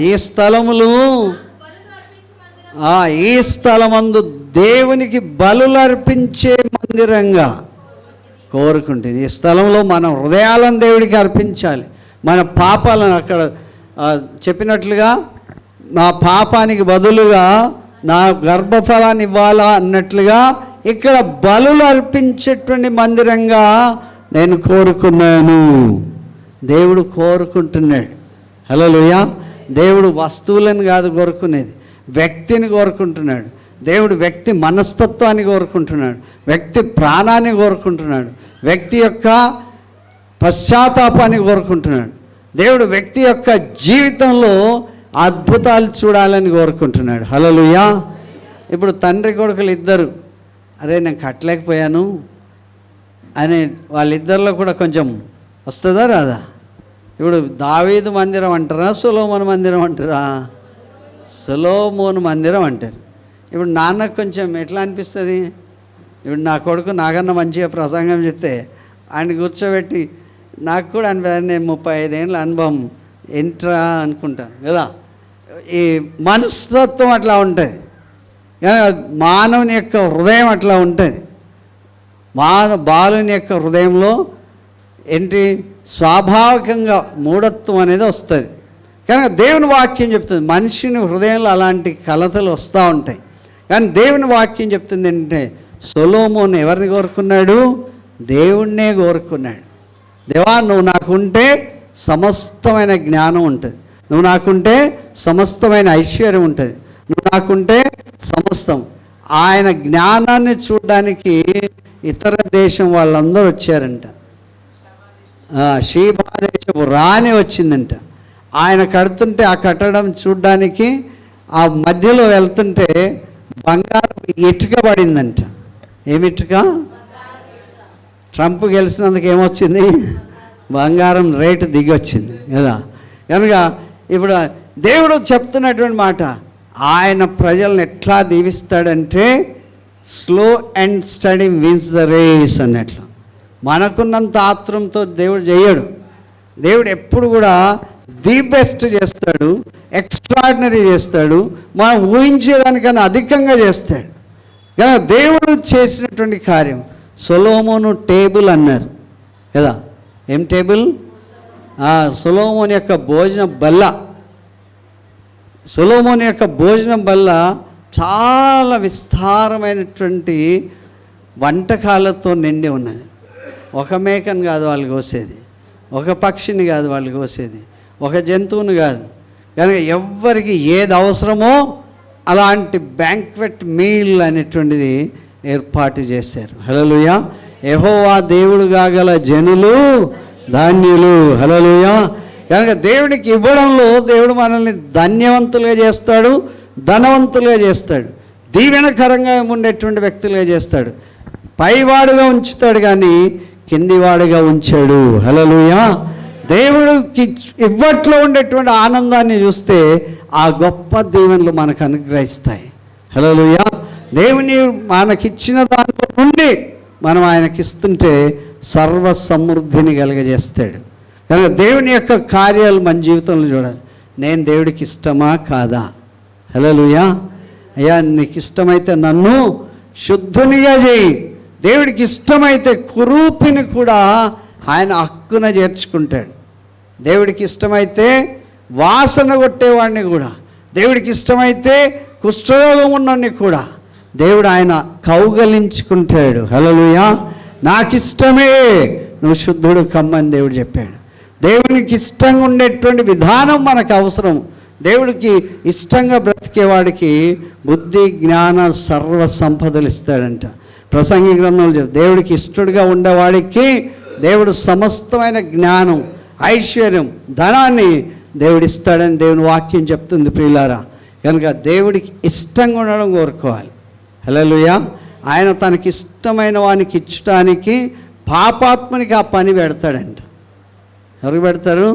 ఈ స్థలములు ఈ స్థలమందు దేవునికి బలులు అర్పించే మందిరంగా కోరుకుంటుంది. ఈ స్థలంలో మన హృదయాలను దేవుడికి అర్పించాలి. మన పాపాలను అక్కడ చెప్పినట్లుగా నా పాపానికి బదులుగా నా గర్భఫలాన్ని ఇవ్వాలా అన్నట్లుగా ఇక్కడ బలులు అర్పించేటువంటి మందిరంగా నేను కోరుకున్నాను. దేవుడు కోరుకుంటున్నాడు. హల్లెలూయా. దేవుడు వస్తువులను కాదు కోరుకునేది, వ్యక్తిని కోరుకుంటున్నాడు. దేవుడు వ్యక్తి మనస్తత్వాన్ని కోరుకుంటున్నాడు, వ్యక్తి ప్రాణాన్ని కోరుకుంటున్నాడు, వ్యక్తి యొక్క పశ్చాత్తాపాన్ని కోరుకుంటున్నాడు. దేవుడు వ్యక్తి యొక్క జీవితంలో అద్భుతాలు చూడాలని కోరుకుంటున్నాడు. హల్లెలూయా. ఇప్పుడు తండ్రి కొడుకులు ఇద్దరు, అరే నేను కట్టలేకపోయాను అని వాళ్ళిద్దరిలో కూడా కొంచెం వస్తుందా రాదా? ఇప్పుడు దావీదు మందిరం అంటారా, సొలొమోను మందిరం అంటారా? సొలొమోను మందిరం అంటారు. ఇప్పుడు నాన్నకు కొంచెం ఎట్లా అనిపిస్తుంది? ఇప్పుడు నా కొడుకు నాకన్నా మంచిగా ప్రసంగం చెప్తే ఆయన కూర్చోబెట్టి నాకు కూడా అనిపిస్తుంది, నేను 35 ఏళ్ళ అనుభవం ఏంట్రా అనుకుంటాను కదా. ఈ మనస్తత్వం అట్లా ఉంటుంది, మానవుని యొక్క హృదయం అట్లా ఉంటుంది. బాలుని యొక్క హృదయంలో ఏంటి స్వాభావికంగా మూఢత్వం అనేది వస్తుంది. కనుక దేవుని వాక్యం చెప్తుంది మనిషిని హృదయంలో అలాంటి కలతలు వస్తూ ఉంటాయి. కానీ దేవుని వాక్యం చెప్తుంది ఏంటంటే సొలొమోను ఎవరిని కోరుకున్నాడు? దేవుణ్ణే కోరుకున్నాడు. దేవా, నువ్వు నాకుంటే సమస్తమైన జ్ఞానం ఉంటుంది, నువ్వు నాకుంటే సమస్తమైన ఐశ్వర్యం ఉంటుంది, నువ్వు నాకుంటే సమస్తం. ఆయన జ్ఞానాన్ని చూడడానికి ఇతర దేశం వాళ్ళందరూ వచ్చారంట. షీబా దేశపు రాణి వచ్చిందంట. ఆయన కడుతుంటే ఆ కట్టడం చూడడానికి ఆ మధ్యలో వెళ్తుంటే బంగారం ఇటుక పడిందంట. ఏమిటుక? ట్రంప్ గెలిచినందుకు ఏమొచ్చింది? బంగారం రేటు దిగి వచ్చింది కదా. కనుక ఇప్పుడు దేవుడు చెప్తున్నటువంటి మాట, ఆయన ప్రజలను ఎట్లా దీవిస్తాడంటే slow and steady wins the race అన్నట్లు. మనకున్నంత ఆత్రంతో దేవుడు చేయడు. దేవుడు ఎప్పుడు కూడా ది బెస్ట్ చేస్తాడు, ఎక్స్ట్రాడినరీ చేస్తాడు, మనం ఊహించేదానికన్నా అధికంగా చేస్తాడు. కనుక దేవుడు చేసినటువంటి కార్యం, సొలొమోను టేబుల్ అన్నారు కదా. ఏం టేబుల్? సొలొమోను యొక్క భోజనం బల్ల చాలా విస్తారమైనటువంటి వంటకాలతో నిండి ఉన్నది. ఒక మేకను కాదు వాళ్ళు కోసేది, ఒక పక్షిని కాదు వాళ్ళు కోసేది, ఒక జంతువుని కాదు. కనుక ఎవ్వరికి ఏది అవసరమో అలాంటి బ్యాంక్వెట్ మీల్ అనేటువంటిది ఏర్పాటు చేశారు. హల్లెలూయా. యెహోవా దేవుడు కాగల జనులు ధాన్యులు. హల్లెలూయా. కనుక దేవుడికి ఇవ్వడంలో దేవుడు మనల్ని ధన్యవంతులుగా చేస్తాడు, ధనవంతులుగా చేస్తాడు, దీవెనకరంగా ఉండేటువంటి వ్యక్తులుగా చేస్తాడు. పైవాడుగా ఉంచుతాడు కానీ కిందివాడుగా ఉంచాడు. హల్లెలూయా. దేవుడికి ఇవ్వట్లో ఉండేటువంటి ఆనందాన్ని చూస్తే ఆ గొప్ప దీవెనలు మనకు అనుగ్రహిస్తాయి. హల్లెలూయా. దేవుని మనకిచ్చిన దాంట్లో నుండి మనం ఆయనకి ఇస్తుంటే సర్వ సమృద్ధిని కలుగజేస్తాడు. కనుక దేవుని యొక్క కార్యాలు మన జీవితంలో చూడాలి. నేను దేవుడికి ఇష్టమా కాదా? హల్లెలూయా. అయ్యా నీకు ఇష్టమైతే నన్ను శుద్ధునిగా చేయి. దేవుడికి ఇష్టమైతే కురూపిని కూడా ఆయన హక్కున చేర్చుకుంటాడు. దేవుడికి ఇష్టమైతే వాసన కొట్టేవాడిని కూడా, దేవుడికి ఇష్టమైతే కుష్ఠరోగం ఉన్నవాడిని కూడా దేవుడు ఆయన కౌగలించుకుంటాడు. హల్లెలూయా. నాకు ఇష్టమే, నువ్వు శుద్ధుడు కమ్మని దేవుడు చెప్పాడు. దేవునికి ఇష్టంగా ఉండేటువంటి విధానం మనకు అవసరం. దేవుడికి ఇష్టంగా బ్రతికేవాడికి బుద్ధి జ్ఞాన సర్వ సంపదలు ఇస్తాడంట. ప్రసంగి గ్రంథంలో దేవుడికి ఇష్టడుగా ఉండేవాడికి దేవుడు సమస్తమైన జ్ఞానం, ఐశ్వర్యం, ధనాన్ని దేవుడిస్తాడని దేవుని వాక్యం చెప్తుంది ప్రియులారా. కనుక దేవుడికి ఇష్టంగా ఉండడం కోరుకోవాలి. హల్లెలూయా. ఆయన తనకి ఇష్టమైన వానికి ఇచ్చటానికి పాపాత్మునికి ఆ పని పెడతాడంట. ఎవరికి పెడతారు?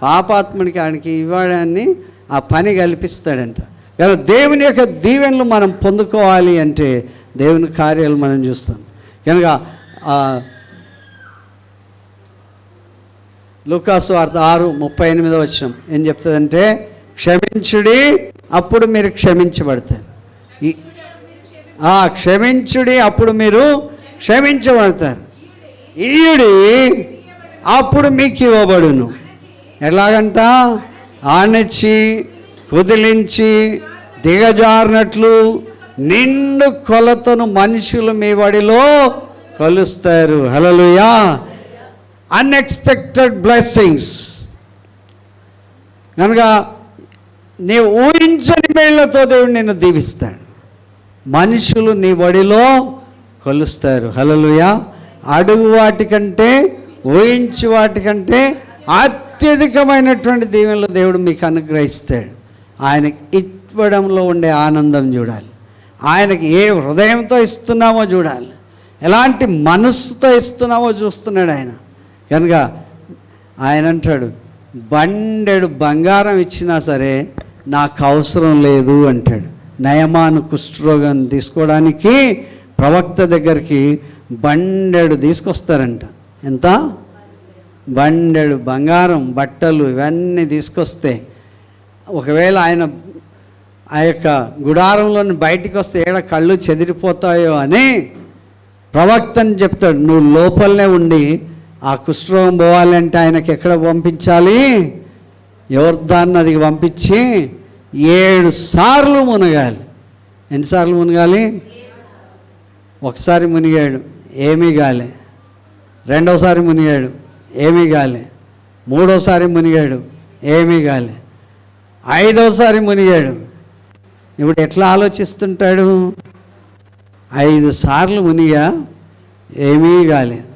పాపాత్మునికి ఆయనకి ఇవ్వడాన్ని ఆ పని కల్పిస్తాడంట. కనుక దేవుని యొక్క దీవెనలు మనం పొందుకోవాలి అంటే దేవుని కార్యాలు మనం చూస్తాం. కనుక లూకాసు వార్త 6:38 ఏం చెప్తుందంటే, క్షమించుడి అప్పుడు మీరు క్షమించబడతారు. క్షమించుడి అప్పుడు మీరు క్షమించబడతారు. ఈయుడి అప్పుడు మీకు ఇవ్వబడును. ఎలాగంట? ఆనెచ్చి కుదిలించి దిగజారినట్లు నిండు కొలతను మనుషులు మీ వడిలో కొలుస్తారు. హల్లెలూయా. Unexpected blessings. కనుక నీవు ఊహించని మేళ్లతో దేవుడు నిన్ను దీవిస్తాడు. మనుషులు నీ వడిలో కొలుస్తారు. హల్లెలూయా. అడుగు వాటికంటే, ఊహించి వాటికంటే అత్యధికమైనటువంటి దీవెనలు దేవుడు మీకు అనుగ్రహిస్తాడు. ఆయనకి ఇవ్వడంలో ఉండే ఆనందం చూడాలి. ఆయనకి ఏ హృదయంతో ఇస్తున్నామో చూడాలి, ఎలాంటి మనస్సుతో ఇస్తున్నామో చూస్తున్నాడు ఆయన. కనుక ఆయన అంటాడు, బండెడు బంగారం ఇచ్చినా సరే నాకు అవసరం లేదు అంటాడు. నయమాను కుష్ఠరోగం తీసుకోవడానికి ప్రవక్త దగ్గరికి బండెడు తీసుకొస్తారంట. ఎంత? బండెడు బంగారం, బట్టలు ఇవన్నీ తీసుకొస్తే ఒకవేళ ఆయన ఆ యొక్క గుడారంలోని బయటికి వస్తే ఏడ కళ్ళు చెదిరిపోతాయో అని ప్రవక్తని చెప్తాడు, నువ్వు లోపలనే ఉండి ఆ కుష్ఠరోగం పోవాలంటే ఆయనకి ఎక్కడ పంపించాలి? యోర్దాను నదికి పంపించి 7 సార్లు మునగాలి. ఎన్నిసార్లు మునగాలి? ఒకసారి మునిగాడు, ఏమీ గాలే. రెండోసారి మునిగాడు, ఏమీ గాలే. మూడోసారి మునిగాడు, ఏమీ గాలే. 5వసారి మునిగాడు. ఇప్పుడు ఎట్లా ఆలోచిస్తుంటాడు? 5 సార్లు మునిగా ఏమీ కాలేదు.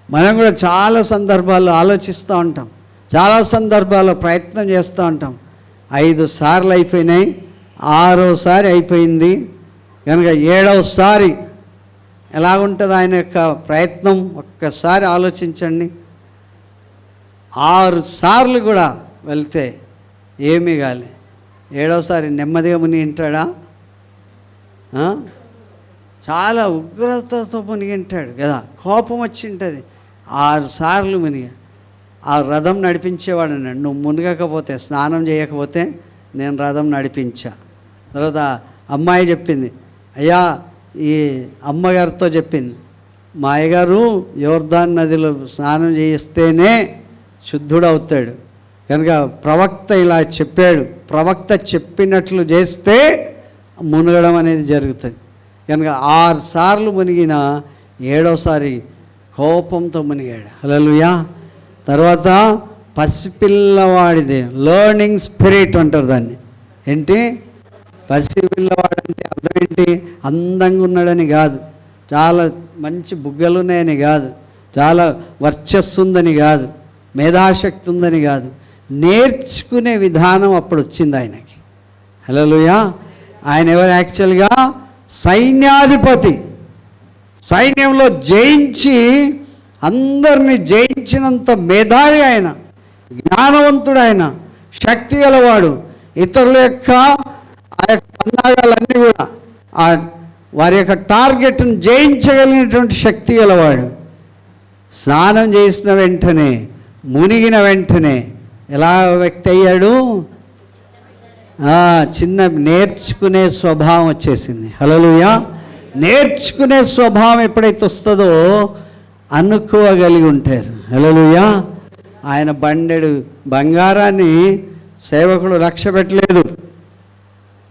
మనం కూడా చాలా సందర్భాల్లో ఆలోచిస్తూ ఉంటాం, చాలా సందర్భాల్లో ప్రయత్నం చేస్తూ ఉంటాం. 5 సార్లు అయిపోయినాయి, 6వసారి అయిపోయింది. కనుక 7వసారి ఎలాగుంటుంది ఆయన యొక్క ప్రయత్నం? ఒక్కసారి ఆలోచించండి. 6 సార్లు కూడా వెళ్తే ఏమీ కాలే. 7వసారి నెమ్మదిగా మునిగింటాడా? చాలా ఉగ్రతతో మునిగింటాడు కదా, కోపం వచ్చి ఉంటుంది. 6 సార్లు మునిగా. ఆ రథం నడిపించేవాడు అన్నాడు, నువ్వు మునగకపోతే, స్నానం చేయకపోతే నేను రథం నడిపించా. తర్వాత అమ్మాయి చెప్పింది, అయ్యా ఈ అమ్మగారితో చెప్పింది, మా అయ్యగారు యోర్దాను నదిలో స్నానం చేయిస్తేనే శుద్ధుడవుతాడు. కనుక ప్రవక్త ఇలా చెప్పాడు, ప్రవక్త చెప్పినట్లు చేస్తే మునగడం అనేది జరుగుతుంది. కనుక 6 సార్లు మునిగిన 7వసారి కోపంతో మునిగాడు. హల్లెలూయా. తర్వాత పసిపిల్లవాడిది లెర్నింగ్ స్పిరిట్ అంటారు దాన్ని. ఏంటి పసిపిల్లవాడంటే అర్థం ఏంటి? అందంగా ఉన్నాడని కాదు, చాలా మంచి బుగ్గలు ఉన్నాయని కాదు, చాలా వర్చస్సు ఉందని కాదు, మేధాశక్తి ఉందని కాదు, నేర్చుకునే విధానం అప్పుడు వచ్చింది ఆయనకి. హల్లెలూయా. ఆయన ఎవరు? యాక్చువల్గా సైన్యాధిపతి. సైన్యంలో జయించి అందరినీ జయించినంత మేధావి ఆయన, జ్ఞానవంతుడు ఆయన, శక్తి గలవాడు. ఇతరుల యొక్క ఆ యొక్క పన్నాగాలన్నీ కూడా వారి యొక్క టార్గెట్ను జయించగలిగినటువంటి శక్తి గలవాడు. స్నానం చేసిన వెంటనే, మునిగిన వెంటనే ఎలా వ్యక్తి అయ్యాడు? చిన్న నేర్చుకునే స్వభావం వచ్చేసింది. హల్లెలూయా. నేర్చుకునే స్వభావం ఎప్పుడైతే వస్తుందో అనుకోగలిగి ఉంటారు. హల్లెలూయా. ఆయన బండెడు బంగారాన్ని సేవకుడు లక్ష్య పెట్టలేదు,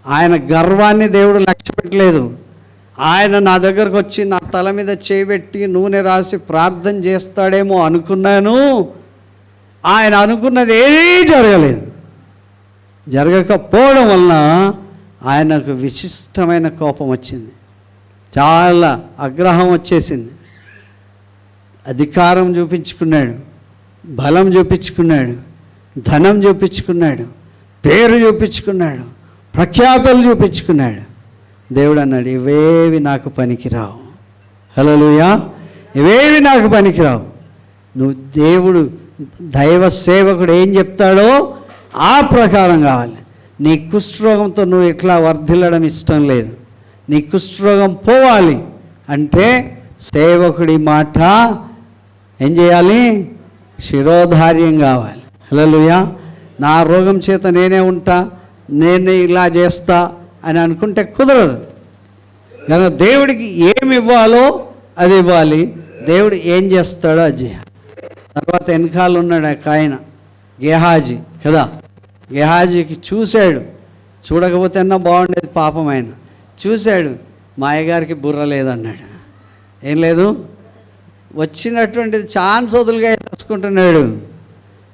ఆయన గర్వాన్ని దేవుడు లక్ష్య పెట్టలేదు. ఆయన నా దగ్గరకు వచ్చి నా తల మీద చేయబెట్టి నూనె రాసి ప్రార్థన చేస్తాడేమో అనుకున్నాను. ఆయన అనుకున్నది ఏదీ జరగలేదు. జరగకపోవడం వలన ఆయనకు విశిష్టమైన కోపం వచ్చింది, చాలా ఆగ్రహం వచ్చేసింది. అధికారం చూపించుకున్నాడు, బలం చూపించుకున్నాడు, ధనం చూపించుకున్నాడు, పేరు చూపించుకున్నాడు, ప్రఖ్యాతలు చూపించుకున్నాడు. దేవుడు అన్నాడు, ఇవేవి నాకు పనికిరావు. హల్లెలూయా. ఇవేవి నాకు పనికిరావు. నువ్వు దేవుడు దైవ సేవకుడు ఏం చెప్తాడో ఆ ప్రకారం కావాలి. నీ కుష్ఠరోగంతో నువ్వు ఇట్లా వర్ధిల్లడం ఇష్టం లేదు. నీ కుష్ఠరోగం పోవాలి అంటే సేవకుడి మాట ఏం చేయాలి? శిరోధార్యం కావాలి. హల్లెలూయా. నా రోగం చేత నేనే ఉంటా, నేనే ఇలా చేస్తా అని అనుకుంటే కుదరదు. కనుక దేవుడికి ఏమి ఇవ్వాలో అది ఇవ్వాలి, దేవుడు ఏం చేస్తాడో అది చేయాలి. తర్వాత వెనకాల ఉన్నాడు ఆయన గేహాజీ కదా. గేహాజీకి చూశాడు, చూడకపోతే అన్నా బాగుండేది, పాపం ఆయన చూశాడు. మా అయ్యగారికి బుర్ర లేదన్నాడు. ఏం లేదు, వచ్చినటువంటిది ఛాన్స్ వదులుగా వేసుకుంటున్నాడు.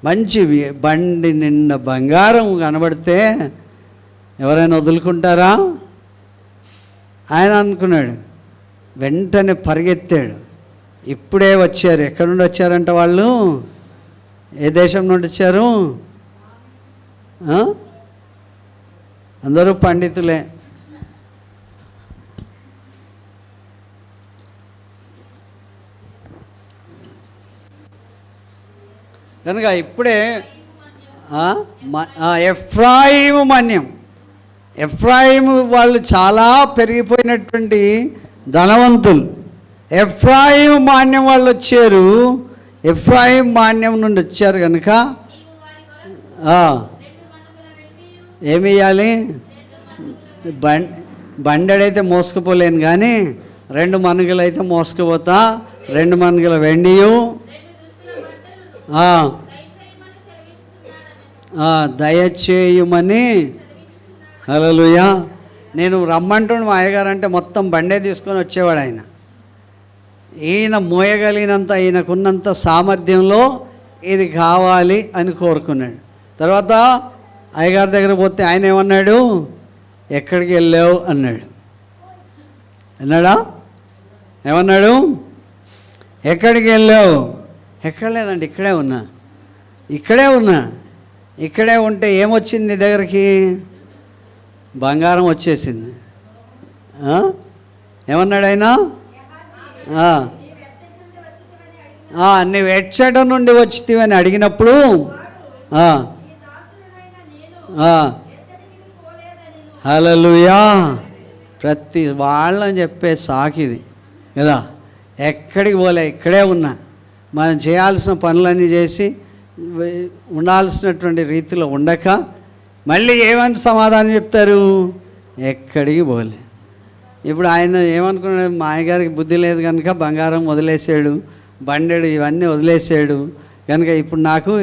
మంచి బండి నిండా బంగారం కనబడితే ఎవరైనా వదులుకుంటారా? ఆయన అనుకున్నాడు, వెంటనే పరిగెత్తాడు. ఇప్పుడే వచ్చారు. ఎక్కడి నుండి వచ్చారంట వాళ్ళు? ఏ దేశం నుండి వచ్చారు? అందరూ పండితులే. కనుక ఇప్పుడే ఎఫ్రాయిము మన్యం, ఎఫ్రాయిము వాళ్ళు చాలా పెరిగిపోయినటువంటి ధనవంతులు. ఎఫ్రాయిము మాన్యం వాళ్ళు వచ్చారు. ఎఫ్రాయిం మాన్యం నుండి వచ్చారు కనుక ఏమి ఇవ్వాలి? బండెడైతే మోసుకుపోలేను కానీ 2 మనుగులు అయితే మోసుకుపోతా. 2 మనుగుల వెండియు దయచేయమని. హల్లెలూయా. నేను రమ్మంటుండు మా అయ్యగారు అంటే మొత్తం బండే తీసుకొని వచ్చేవాడు ఆయన. ఈయన మోయగలిగినంత, ఈయనకున్నంత సామర్థ్యంలో ఇది కావాలి అని కోరుకున్నాడు. తర్వాత అయ్యగారి దగ్గర పోతే ఆయన ఏమన్నాడు? ఎక్కడికి వెళ్ళావు అన్నాడు. అన్నాడా? ఏమన్నాడు? ఎక్కడికి వెళ్ళావు? ఎక్కడ లేదండి, ఇక్కడే ఉన్నా. ఇక్కడే ఉంటే ఏమొచ్చింది నీ దగ్గరికి? బంగారం వచ్చేసింది. ఏమన్నాడు ఆయన? నీవు ఎచ్చట నుండి వచ్చితివని అడిగినప్పుడు హల్లెలూయా. ప్రతి వాళ్ళని చెప్పే సాకిది కదా. ఎక్కడికి పోలే, ఇక్కడే ఉన్నా. మనం చేయాల్సిన పనులన్నీ చేసి ఉండాల్సినటువంటి రీతిలో ఉండక మళ్ళీ ఏమని సమాధానం చెప్తారు? ఎక్కడికి పోలే. ఇప్పుడు ఆయన ఏమనుకున్నాడు? మా అయ్యగారికి బుద్ధి లేదు కనుక బంగారం వదిలేసాడు, బండెడు ఇవన్నీ వదిలేసాడు. కనుక ఇప్పుడు నాకు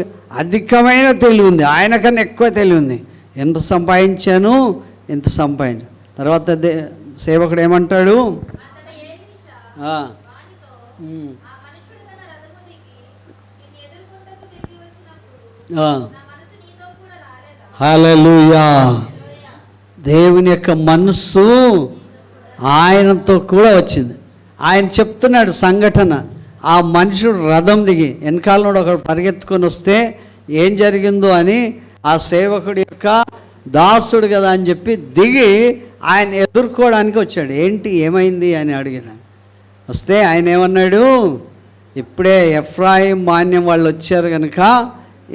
అధికమైన తెలివి ఉంది, ఆయన కన్నా ఎక్కువ తెలివి ఉంది. ఎంత సంపాదించాను, ఎంత సంపాదించాను. తర్వాత సేవకుడు ఏమంటాడు, హల్లెలూయా. దేవుని యొక్క మనస్సు ఆయనతో కూడా వచ్చింది. ఆయన చెప్తున్నాడు సంఘటన. ఆ మనుషుడు రథం దిగి వెనకాల ఒకడు పరిగెత్తుకొని వస్తే ఏం జరిగిందో అని ఆ సేవకుడి యొక్క దాసుడు కదా అని చెప్పి దిగి ఆయన ఎదుర్కోవడానికి వచ్చాడు. ఏంటి ఏమైంది అని అడిగినాను. వస్తే ఆయన ఏమన్నాడు, ఇప్పుడే ఎఫ్రాయిం మాన్యం వాళ్ళు వచ్చారు కనుక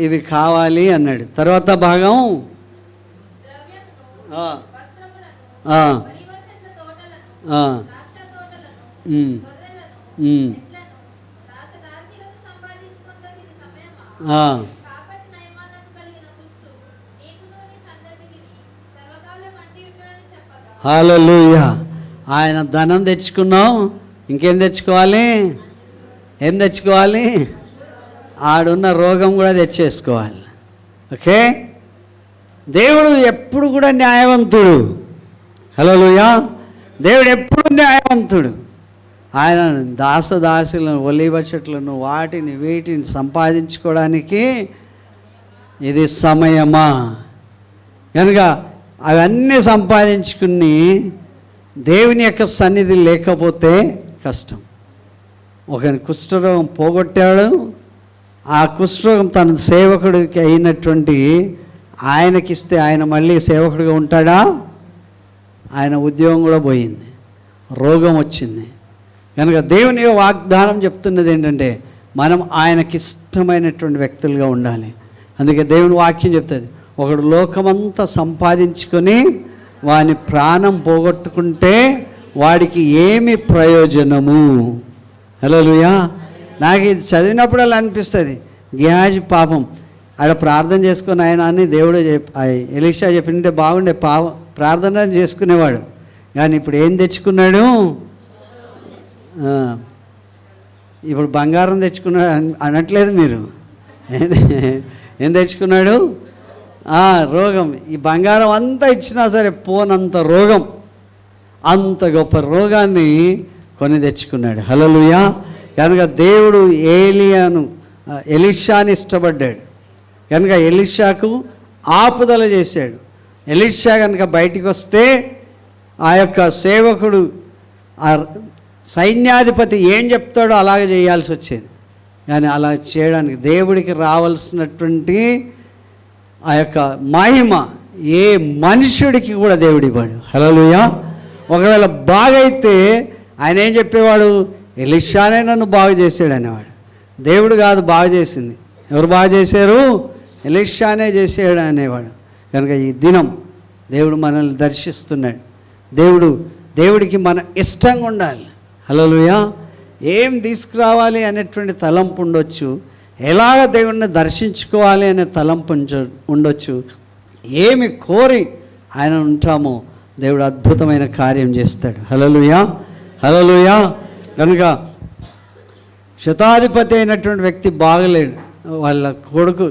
ఇవి కావాలి అన్నాడు. తర్వాత భాగం హల్లెలూయా. ఆయన ధనం తెచ్చుకున్నాం, ఇంకేం తెచ్చుకోవాలి, ఏం తెచ్చుకోవాలి, ఆడున్న రోగం కూడా తెచ్చేసుకోవాలి. ఓకే, దేవుడు ఎప్పుడు కూడా న్యాయవంతుడు. హల్లెలూయా. దేవుడు ఎప్పుడు న్యాయవంతుడు. ఆయన దాసదాసులను, ఒలీవ చెట్లను, వాటిని వీటిని సంపాదించుకోవడానికి ఇది సమయమా? కనుక అవన్నీ సంపాదించుకుని దేవుని యొక్క సన్నిధి లేకపోతే కష్టం. ఒకని కుష్ఠరోగం పోగొట్టాడు. ఆ కుష్ఠరోగం తన సేవకుడికి అయినటువంటి ఆయనకిస్తే ఆయన మళ్ళీ సేవకుడిగా ఉంటాడా? ఆయన ఉద్యోగం కూడా పోయింది, రోగం వచ్చింది. కనుక దేవుని వాగ్దానం చెప్తున్నది ఏంటంటే మనం ఆయనకి ఇష్టమైనటువంటి వ్యక్తులుగా ఉండాలి. అందుకే దేవుని వాక్యం చెప్తుంది, ఒకడు లోకమంతా సంపాదించుకొని వాని ప్రాణం పోగొట్టుకుంటే వాడికి ఏమి ప్రయోజనము? హల్లెలూయా. నాకు ఇది చదివినప్పుడల్లా అనిపిస్తుంది, గేహాజీ పాపం ఆడ ప్రార్థన చేసుకుని ఆయన అని దేవుడు ఎలీషా చెప్పింటే బాగుండే, ప్రార్థన చేసుకునేవాడు. కానీ ఇప్పుడు ఏం తెచ్చుకున్నాడు? ఇప్పుడు బంగారం తెచ్చుకున్నాడు అనట్లేదు మీరు, ఏం తెచ్చుకున్నాడు? రోగం. ఈ బంగారం అంతా ఇచ్చినా సరే పోనంత రోగం, అంత గొప్ప రోగాన్ని కొని తెచ్చుకున్నాడు. హల్లెలూయా. కనుక దేవుడు ఎలీషాని ఇష్టపడ్డాడు కనుక ఎలీషాకు ఆపుదల చేశాడు. ఎలీషా కనుక బయటికి వస్తే ఆ యొక్క సేవకుడు, ఆ సైన్యాధిపతి ఏం చెప్తాడో అలాగే చేయాల్సి వచ్చేది. కానీ అలా చేయడానికి దేవుడికి రావాల్సినటువంటి ఆ యొక్క మహిమ ఏ మనుషుడికి కూడా దేవుడు ఇవ్వడు. హల్లెలూయా. ఒకవేళ బాగైతే ఆయన ఏం చెప్పేవాడు? ఎలీషానే నన్ను బాగు చేశాడు అనేవాడు. దేవుడు కాదు బాగు చేసింది, ఎవరు బాగు చేశారు? ఎలీషానే చేసాడు అనేవాడు. కనుక ఈ దినం దేవుడు మనల్ని దర్శిస్తున్నాడు. దేవుడికి మన ఇష్టంగా ఉండాలి. హల్లెలూయా. ఏం తీసుకురావాలి అనేటువంటి తలంపు ఉండొచ్చు, ఎలాగ దేవుడిని దర్శించుకోవాలి అనే తలంపు ఉండొచ్చు. ఏమి కోరి ఆయన ఉంటామో దేవుడు అద్భుతమైన కార్యం చేస్తాడు. హల్లెలూయా. హల్లెలూయా. కనుక శతాధిపతి అయినటువంటి వ్యక్తి బాగలేడు, వాళ్ళ కొడుకు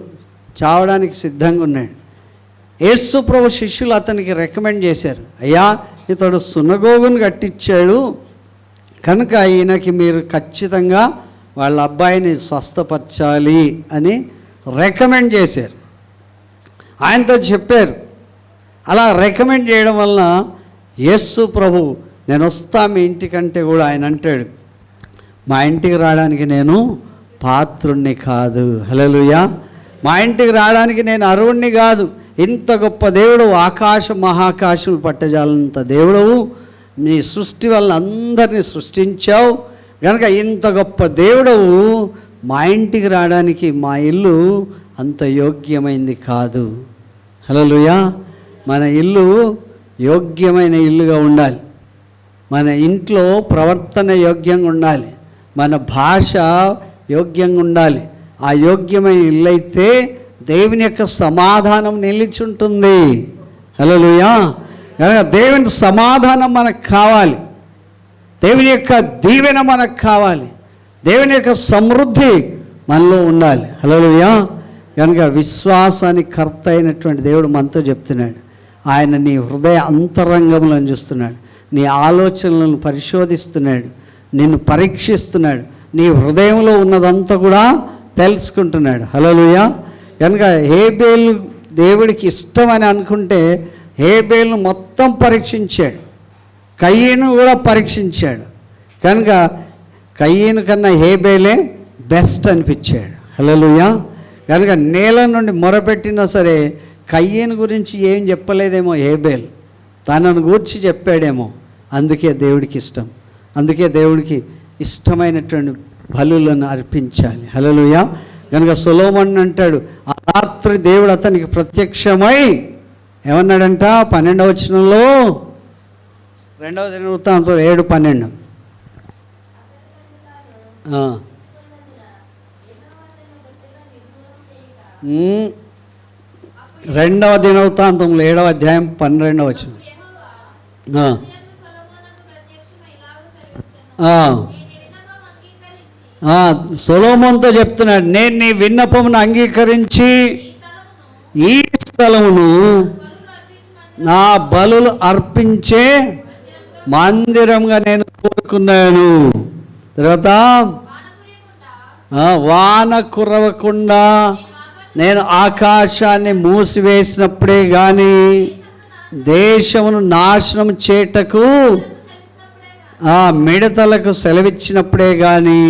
చావడానికి సిద్ధంగా ఉన్నాడు. యేసు ప్రభు శిష్యులు అతనికి రికమెండ్ చేశారు, అయ్యా ఇతడు సునగోగును కట్టించాడు కనుక ఈయనకి మీరు ఖచ్చితంగా వాళ్ళ అబ్బాయిని స్వస్థపరచాలి అని రికమెండ్ చేశారు. ఆయనతో చెప్పారు. అలా రికమెండ్ చేయడం వలన యేసు ప్రభు నేను వస్తా మీ ఇంటికంటే కూడా ఆయన అంటాడు, మా ఇంటికి రావడానికి నేను పాత్రుణ్ణి కాదు. హల్లెలూయా. మా ఇంటికి రావడానికి నేను అర్హుణ్ణి కాదు. ఇంత గొప్ప దేవుడు, ఆకాశ మహాకాశం పట్టజాలంత దేవుడవు, నీ సృష్టి వల్ల అందరినీ సృష్టించావు కనుక ఇంత గొప్ప దేవుడవు మా ఇంటికి రావడానికి మా ఇల్లు అంత యోగ్యమైంది కాదు. హల్లెలూయా. మన ఇల్లు యోగ్యమైన ఇల్లుగా ఉండాలి. మన ఇంట్లో ప్రవర్తన యోగ్యంగా ఉండాలి. మన భాష యోగ్యంగా ఉండాలి. ఆ యోగ్యమైన ఇల్లు అయితే దేవుని యొక్క సమాధానం నిలిచుంటుంది. హల్లెలూయా. కనుక దేవుని సమాధానం మనకు కావాలి, దేవుని యొక్క దీవెన మనకు కావాలి, దేవుని యొక్క సమృద్ధి మనలో ఉండాలి. హల్లెలూయా. కనుక విశ్వాసానికి కర్త అయినటువంటి దేవుడు మనతో చెప్తున్నాడు. ఆయన నీ హృదయ అంతరంగంలో చూస్తున్నాడు, నీ ఆలోచనలను పరిశోధిస్తున్నాడు, నిన్ను పరీక్షిస్తున్నాడు, నీ హృదయంలో ఉన్నదంతా కూడా తెలుసుకుంటున్నాడు. హల్లెలూయా. కనుక హేబేలు దేవుడికి ఇష్టమని అనుకుంటే హేబేలును మొత్తం పరీక్షించాడు, కయ్యను కూడా పరీక్షించాడు. కనుక కయ్యను కన్నా హేబేలే బెస్ట్ అనిపించాడు. హల్లెలూయా. కనుక నేల నుండి మొరపెట్టినా సరే కయ్యను గురించి ఏం చెప్పలేదేమో హేబేల్, తనను గూర్చి చెప్పాడేమో. అందుకే దేవుడికి ఇష్టం, అందుకే దేవుడికి ఇష్టమైనటువంటి బలులను అర్పించాలి. హల్లెలూయా. కనుక సొలొమోను అంటాడు, ఆ రాత్రి దేవుడు అతనికి ప్రత్యక్షమై ఏమన్నాడంట 12వ వచనంలో, 2వ దినవృత్తాంతం 7:12. 2వ దినవృత్తాంతంలో 7వ అధ్యాయం 12వ వచనం. సొలొమోనుతో చెప్తున్నాడు, నేను నీ విన్నపమును అంగీకరించి ఈ స్థలమును నా బలులు అర్పించే మందిరంగా నేను కోరుకున్నాను. తర్వాత వాన కురవకుండా నేను ఆకాశాన్ని మూసివేసినప్పుడే కానీ, దేశమును నాశనం చేటకు మిడతలకు సెలవిచ్చినప్పుడే కానీ,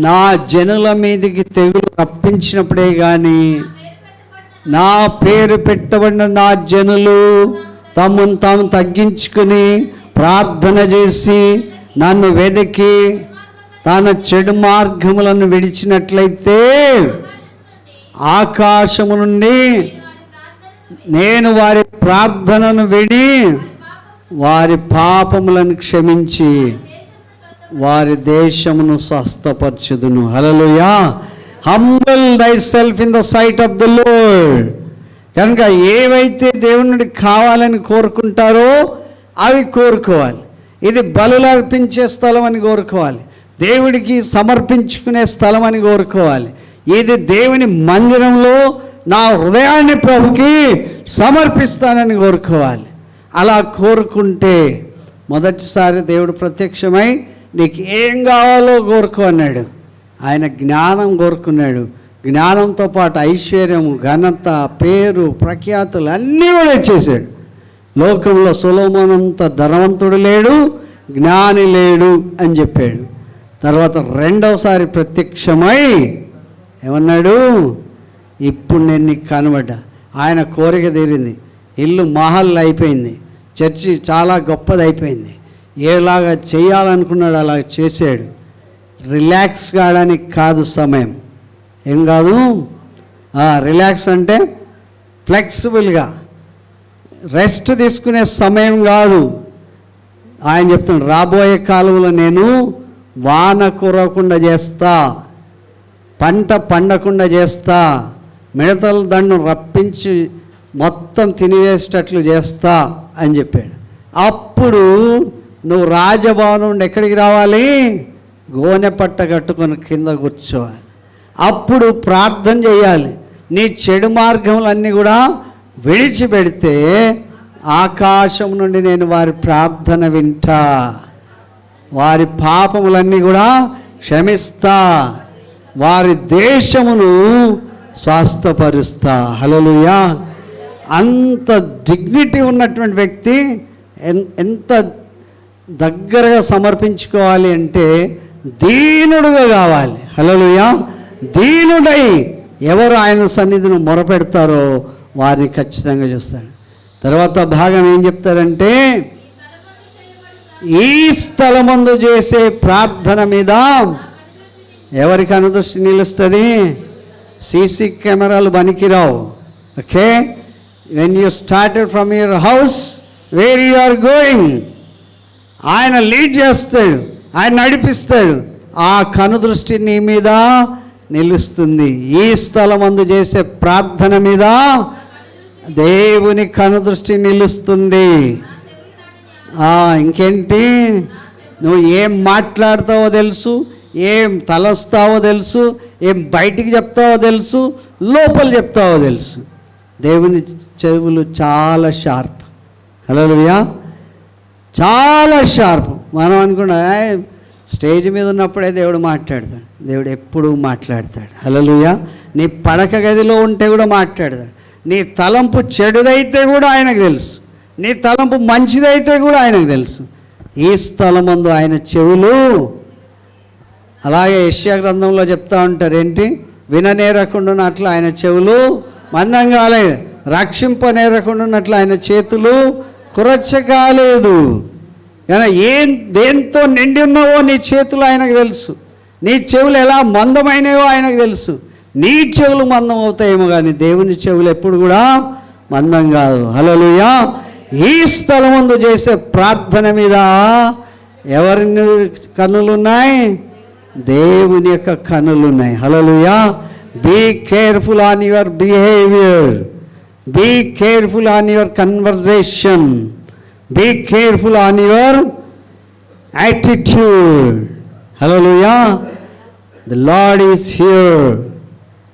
నా జనుల మీదికి తెగులు రప్పించినప్పుడే కానీ, నా పేరు పెట్టబడిన నా జనులు తమను తాము తగ్గించుకుని ప్రార్థన చేసి నన్ను వెదికి తన చెడు మార్గములను విడిచినట్లయితే, ఆకాశము నుండి నేను వారి ప్రార్థనను విడి వారి పాపములను క్షమించి వారి దేశమును స్వస్థపరచుదును. Hallelujah. Humble thyself in the sight of the Lord. కనుక ఏవైతే దేవుని కావాలని కోరుకుంటారో అవి కోరుకోవాలి. ఇది బలులు అర్పించే స్థలం అని కోరుకోవాలి, దేవుడికి సమర్పించుకునే స్థలం అని కోరుకోవాలి. ఇది దేవుని మందిరంలో నా హృదయాన్ని ప్రభుకి సమర్పిస్తానని కోరుకోవాలి. అలా కోరుకుంటే మొదటిసారి దేవుడు ప్రత్యక్షమై నీకు ఏం కావాలో కోరుకో అన్నాడు. ఆయన జ్ఞానం కోరుకున్నాడు. జ్ఞానంతో పాటు ఐశ్వర్యము, ఘనత, పేరు, ప్రఖ్యాతులు అన్నీ కూడా ఇచ్చేసాడు. లోకంలో సొలొమోనంత ధనవంతుడు లేడు, జ్ఞాని లేడు అని చెప్పాడు. తర్వాత రెండవసారి ప్రత్యక్షమై ఏమన్నాడు, ఇప్పుడు నేను నీకు కనబడ్డా. ఆయన కోరిక తీరింది, ఇల్లు మహల్ అయిపోయింది, చర్చి చాలా గొప్పది అయిపోయింది. ఏలాగా చేయాలనుకున్నాడు అలా చేశాడు. రిలాక్స్ కావడానికి కాదు సమయం, ఏం కాదు, రిలాక్స్ అంటే ఫ్లెక్సిబుల్గా రెస్ట్ తీసుకునే సమయం కాదు. ఆయన చెప్తున్నాడు, రాబోయే కాలంలో నేను వాన కురవకుండా చేస్తా, పంట పండకుండా చేస్తా, మిడతల దండు రప్పించి మొత్తం తినివేసేటట్లు చేస్తా అని చెప్పాడు. అప్పుడు నువ్వు రాజభవనం నుండి ఎక్కడికి రావాలి, గోనె పట్ట కట్టుకొని కింద కూర్చోవాలి. అప్పుడు ప్రార్థన చేయాలి. నీ చెడు మార్గములన్నీ కూడా విడిచిపెడితే ఆకాశం నుండి నేను వారి ప్రార్థన వింటా, వారి పాపములన్నీ కూడా క్షమిస్తా, వారి దేశమును స్వస్థపరుస్తా. హల్లెలూయా. అంత డిగ్నిటీ ఉన్నటువంటి వ్యక్తి ఎంత దగ్గరగా సమర్పించుకోవాలి అంటే దీనుడుగా కావాలి. హల్లెలూయా. దీనుడై ఎవరు ఆయన సన్నిధిని మొరపెడతారో వారిని ఖచ్చితంగా చూస్తాడు. తర్వాత భాగం ఏం చెప్తారంటే, ఈ స్థలమందు చేసే ప్రార్థన మీద ఎవరికి అనుదృష్టి నిలుస్తుంది? సీసీ కెమెరాలు పనికిరావు. Okay, when you started from your house where you are going, ఆయన లీడ్ చేస్తాడు, ఆయన నడిపిస్తాడు. ఆ కనుదృష్టి నీ మీద నిలుస్తుంది. ఈ స్థలమందు చేసే ప్రార్థన మీద దేవుని కనుదృష్టి నిలుస్తుంది. ఇంకేంటి, నువ్వు ఏం మాట్లాడతావో తెలుసు, ఏం తలస్తావో తెలుసు, ఏం బయటికి చెప్తావో తెలుసు, లోపల చెప్తావో తెలుసు. దేవుని చెవులు చాలా షార్ప్. హల్లెలూయా, చాలా షార్ప్. మనం అనుకున్నా స్టేజ్ మీద ఉన్నప్పుడే దేవుడు మాట్లాడతాడు. దేవుడు ఎప్పుడూ మాట్లాడతాడు. హల్లెలూయా. నీ పడక గదిలో ఉంటే కూడా మాట్లాడతాడు. నీ తలంపు చెడుదైతే కూడా ఆయనకు తెలుసు, నీ తలంపు మంచిదైతే కూడా ఆయనకు తెలుసు. ఈ స్థలమందు ఆయన చెవులు. అలాగే యెషయా గ్రంథంలో చెప్తా ఉంటారు ఏంటి, విననేరకుండానట్లు ఆయన చెవులు మందం కాలేదు, రక్షింపనేరకుండానట్లు ఆయన చేతులు కురచ్చ కాలేదు. కానీ దేంతో నిండి ఉన్నావో నీ చేతులు ఆయనకు తెలుసు, నీ చెవులు ఎలా మందమైనవో ఆయనకు తెలుసు. నీ చెవులు మందం అవుతాయేమో కానీ దేవుని చెవులు ఎప్పుడు కూడా మందం కాదు. హల్లెలూయా. ఈ స్థలం ముందు చేసే ప్రార్థన మీద ఎవరిని కన్నులున్నాయి? దేవుని యొక్క కన్నులున్నాయి. Hallelujah. Be careful on your behaviour, be careful on your conversation, be careful on your attitude. Hallelujah. The Lord is here.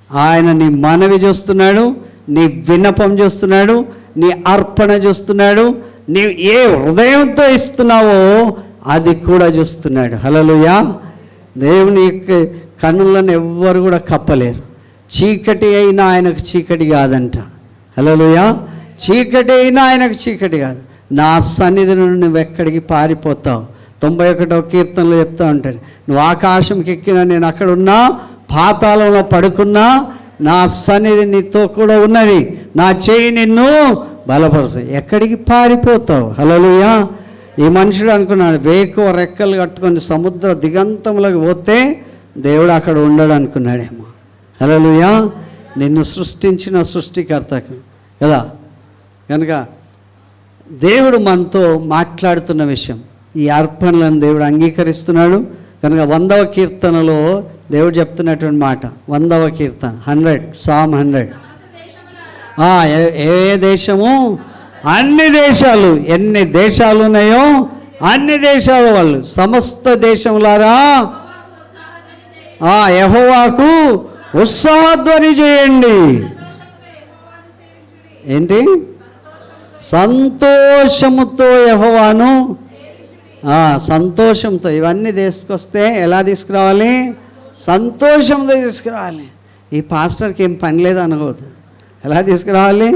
ఆయన నీ మనవి చూస్తున్నాడు, నీ విన్నపం చూస్తున్నాడు, నీ అర్పణ చూస్తున్నాడు, నీ ఏ హృదయంతో ఇస్తున్నావో అది కూడా చూస్తున్నాడు. హల్లెలూయా. దేవుని యొక్క కన్నులను ఎవ్వరు కూడా కప్పలేరు. చీకటి అయినా ఆయనకు చీకటి కాదంట. హల్లెలూయా. చీకటి అయినా ఆయనకు చీకటి కాదు. నా సన్నిధి నుండి నువ్వు ఎక్కడికి పారిపోతావు? 91వ కీర్తనలో చెప్తా ఉంటాడు, నువ్వు ఆకాశంకి ఎక్కినా నేను అక్కడ ఉన్నా, పాతాళంలో పడుకున్నా నా సన్నిధి నీతో కూడా ఉన్నది, నా చేయి నిన్ను బలపరుస్తాయి. ఎక్కడికి పారిపోతావు? హల్లెలూయా. ఈ మనుషుడు అనుకున్నాడు, వేకువ రెక్కలు కట్టుకొని సముద్ర దిగంతంలోకి పోతే దేవుడు అక్కడ ఉండడు అనుకున్నాడేమో. హల్లెలూయా. నిన్ను సృష్టించిన సృష్టికర్తకు కదా. కనుక దేవుడు మనతో మాట్లాడుతున్న విషయం, ఈ అర్పణలను దేవుడు అంగీకరిస్తున్నాడు. కనుక 100వ కీర్తనలో దేవుడు చెప్తున్నటువంటి మాట, 100వ కీర్తన 100, సామ్ 100. ఏ దేశము? అన్ని దేశాలు. ఎన్ని దేశాలు ఉన్నాయో అన్ని దేశాల వాళ్ళు, సమస్త దేశములారా యెహోవాకు ఉత్సాహధ్వని చేయండి. ఏంటి? సంతోషముతో యెహోవాను, సంతోషంతో. ఇవన్నీ తీసుకొస్తే ఎలా తీసుకురావాలి? సంతోషంతో తీసుకురావాలి. ఈ పాస్టర్కి ఏం పని లేదు అనుకోవద్దు. ఎలా తీసుకురావాలి?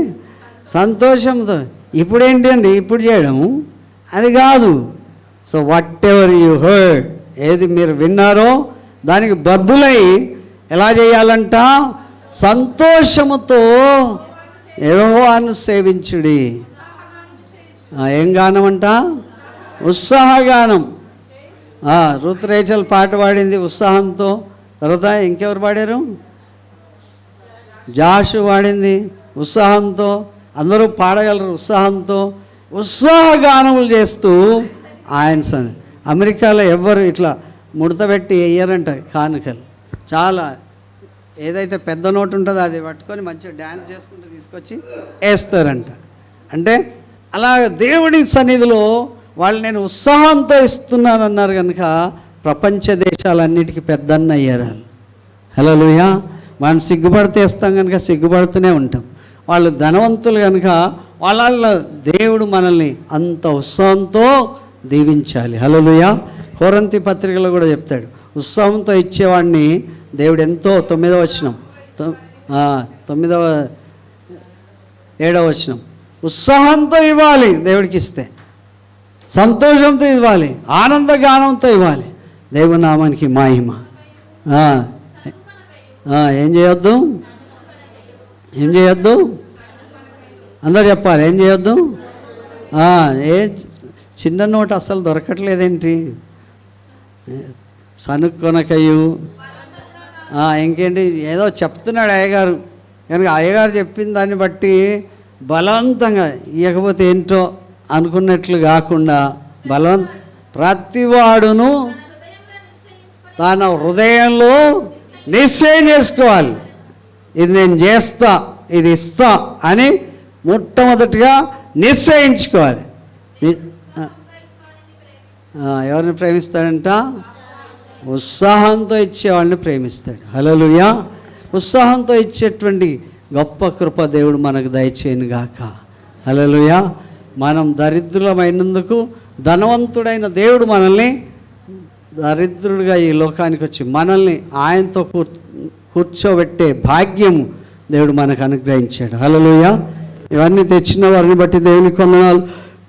సంతోషంతో. ఇప్పుడు ఏంటండి ఇప్పుడు చేయడం అది కాదు. So what ever you heard, ఏది మీరు విన్నారో దానికి బద్దులై ఎలా చేయాలంట? సంతోషముతో యెహోవాను సేవించుడి. ఏం గానం అంట? ఉత్సాహగానం. రుత్ రేచల్ పాట పాడింది ఉత్సాహంతో. తర్వాత ఇంకెవరు పాడారు? జాషు పాడింది ఉత్సాహంతో. అందరూ పాడగలరు ఉత్సాహంతో. ఉత్సాహగానములు చేస్తూ ఆయన అమెరికాలో ఎవ్వరు ఇట్లా ముడతబెట్టి వేయరంట కానుకలు. చాలా ఏదైతే పెద్ద నోటు ఉంటుందో అది పట్టుకొని మంచిగా డ్యాన్స్ చేసుకుంటూ తీసుకొచ్చి వేస్తారంట. అంటే అలా దేవుడి సన్నిధిలో వాళ్ళు నేను ఉత్సాహంతో ఇస్తున్నానన్నారు కనుక ప్రపంచ దేశాలన్నిటికీ పెద్దన్న అయ్యారు. హల్లెలూయా. మనం సిగ్గుపడితే ఇస్తాం కనుక సిగ్గుపడుతూనే ఉంటాం. వాళ్ళు ధనవంతులు కనుక వాళ్ళ దేవుడు మనల్ని అంత ఉత్సాహంతో దీవించాలి. హల్లెలూయా. కొరింథీ పత్రికలో కూడా చెప్తాడు, ఉత్సాహంతో ఇచ్చేవాడిని దేవుడు ఎంతో 9వ వచనం 7వ వచనం ఉత్సాహంతో ఇవ్వాలి. దేవుడికి ఇస్తే సంతోషంతో ఇవ్వాలి, ఆనందగానంతో ఇవ్వాలి. దేవుని నామానికి మహిమ. ఏం చేయొద్దు? ఏం చేయొద్దు? అందరు చెప్పాలి. ఏం చేయొద్దు? ఏ చిన్న నోటు అసలు దొరకట్లేదేంటి? సనుక్కొనకయు ఇంకేంటి ఏదో చెప్తున్నాడు అయ్యగారు. కనుక అయ్యగారు చెప్పిన దాన్ని బట్టి బలవంతంగా ఇవ్వకపోతే ఏంటో అనుకున్నట్లు కాకుండా ప్రతివాడును తన హృదయంలో నిశ్చయం చేసుకోవాలి. ఇది నేను చేస్తా, ఇది ఇస్తా అని మొట్టమొదటిగా నిశ్చయించుకోవాలి. ఎవరిని ప్రేమిస్తాడంట? ఉత్సాహంతో ఇచ్చే వాళ్ళని ప్రేమిస్తాడు. హల్లెలూయా. ఉత్సాహంతో ఇచ్చేటువంటి గొప్ప కృప దేవుడు మనకు దయచేయను గాక. హల్లెలూయా. మనం దరిద్రులమైనందుకు ధనవంతుడైన దేవుడు మనల్ని దరిద్రుడిగా ఈ లోకానికి వచ్చి మనల్ని ఆయనతో కూర్చోబెట్టే భాగ్యం దేవుడు మనకు అనుగ్రహించాడు. హల్లెలూయా. ఇవన్నీ తెచ్చిన వారిని బట్టి దేవునికి వందనాలు.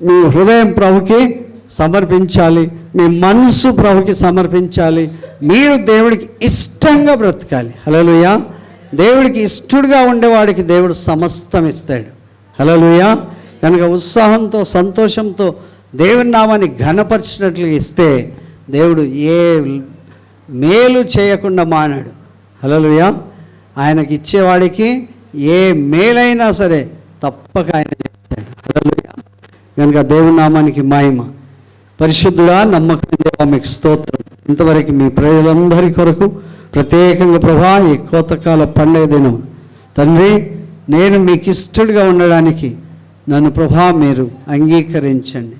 మీ హృదయం ప్రభుకి సమర్పించాలి, మీ మనసు ప్రభుకి సమర్పించాలి. మీరు దేవుడికి ఇష్టంగా బ్రతకాలి. హల్లెలూయా. దేవుడికి ఇష్టడుగా ఉండేవాడికి దేవుడు సమస్తం ఇస్తాడు. హల్లెలూయా. కనుక ఉత్సాహంతో సంతోషంతో దేవుని నామాన్ని ఘనపరిచినట్లు ఇస్తే దేవుడు ఏ మేలు చేయకుండా మానాడు. హల్లెలూయా. ఆయనకి ఇచ్చేవాడికి ఏ మేలైనా సరే తప్పక ఆయన చేస్తాడు. హల్లెలూయా. కనుక దేవుని నామానికి మహిమ. పరిశుద్ధుడా, నమ్మకం దేవా, మీకు స్తోత్రం. ఇంతవరకు మీ ప్రజలందరి కొరకు ప్రత్యేకంగా ప్రభా ఈ కోతకాల పండుగ దినం తండ్రి, నేను మీకు ఇష్టడుగా ఉండడానికి నన్ను ప్రభా మీరు అంగీకరించండి.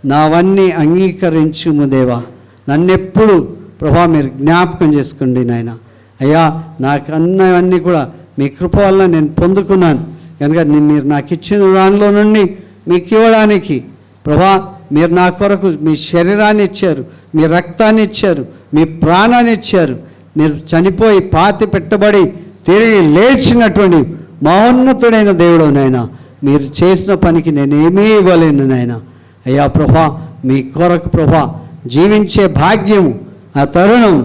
నావన్నీ అంగీకరించుము దేవా. నన్నెప్పుడు ప్రభా మీరు జ్ఞాపకం చేసుకోండి నాయన. అయ్యా, నాకు అన్నీ కూడా మీ కృప వల్ల నేను పొందుకున్నాను కనుక మీరు నాకు ఇచ్చిన దానిలో నుండి మీకు ఇవ్వడానికి ప్రభా మీరు నా కొరకు మీ శరీరాన్ని ఇచ్చారు, మీ రక్తాన్ని ఇచ్చారు, మీ ప్రాణాన్ని ఇచ్చారు. మీరు చనిపోయి పాతి పెట్టబడి తిరిగి లేచినటువంటి మహోన్నతుడైన దేవుడు నాయన. మీరు చేసిన పనికి నేనేమీ ఇవ్వలేను నాయన. అయ్యా ప్రభా, మీ కొరకు ప్రభా జీవించే భాగ్యం, ఆ తరుణం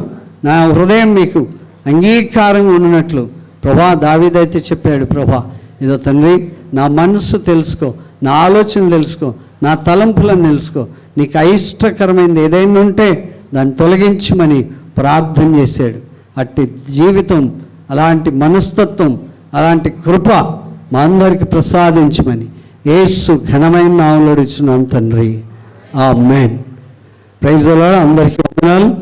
నా హృదయం మీకు అంగీకారంగా ఉన్నట్లు ప్రభా దావీదైతే చెప్పాడు. ప్రభా ఇదో తండ్రి, నా మనస్సు తెలుసుకో, నా ఆలోచనలు తెలుసుకో, నా తలంపులను తెలుసుకో, నీకు అయిష్టకరమైనది ఏదైనా ఉంటే దాన్ని తొలగించమని ప్రార్థన చేశాడు. అట్టి జీవితం, అలాంటి మనస్తత్వం, అలాంటి కృప మా అందరికి ప్రసాదించమని యేసు ఘనమైన నామములో అడుగుచున్నాను తండ్రి. ఆమేన్. Praise the Lord. అందరికీ వందనాలు.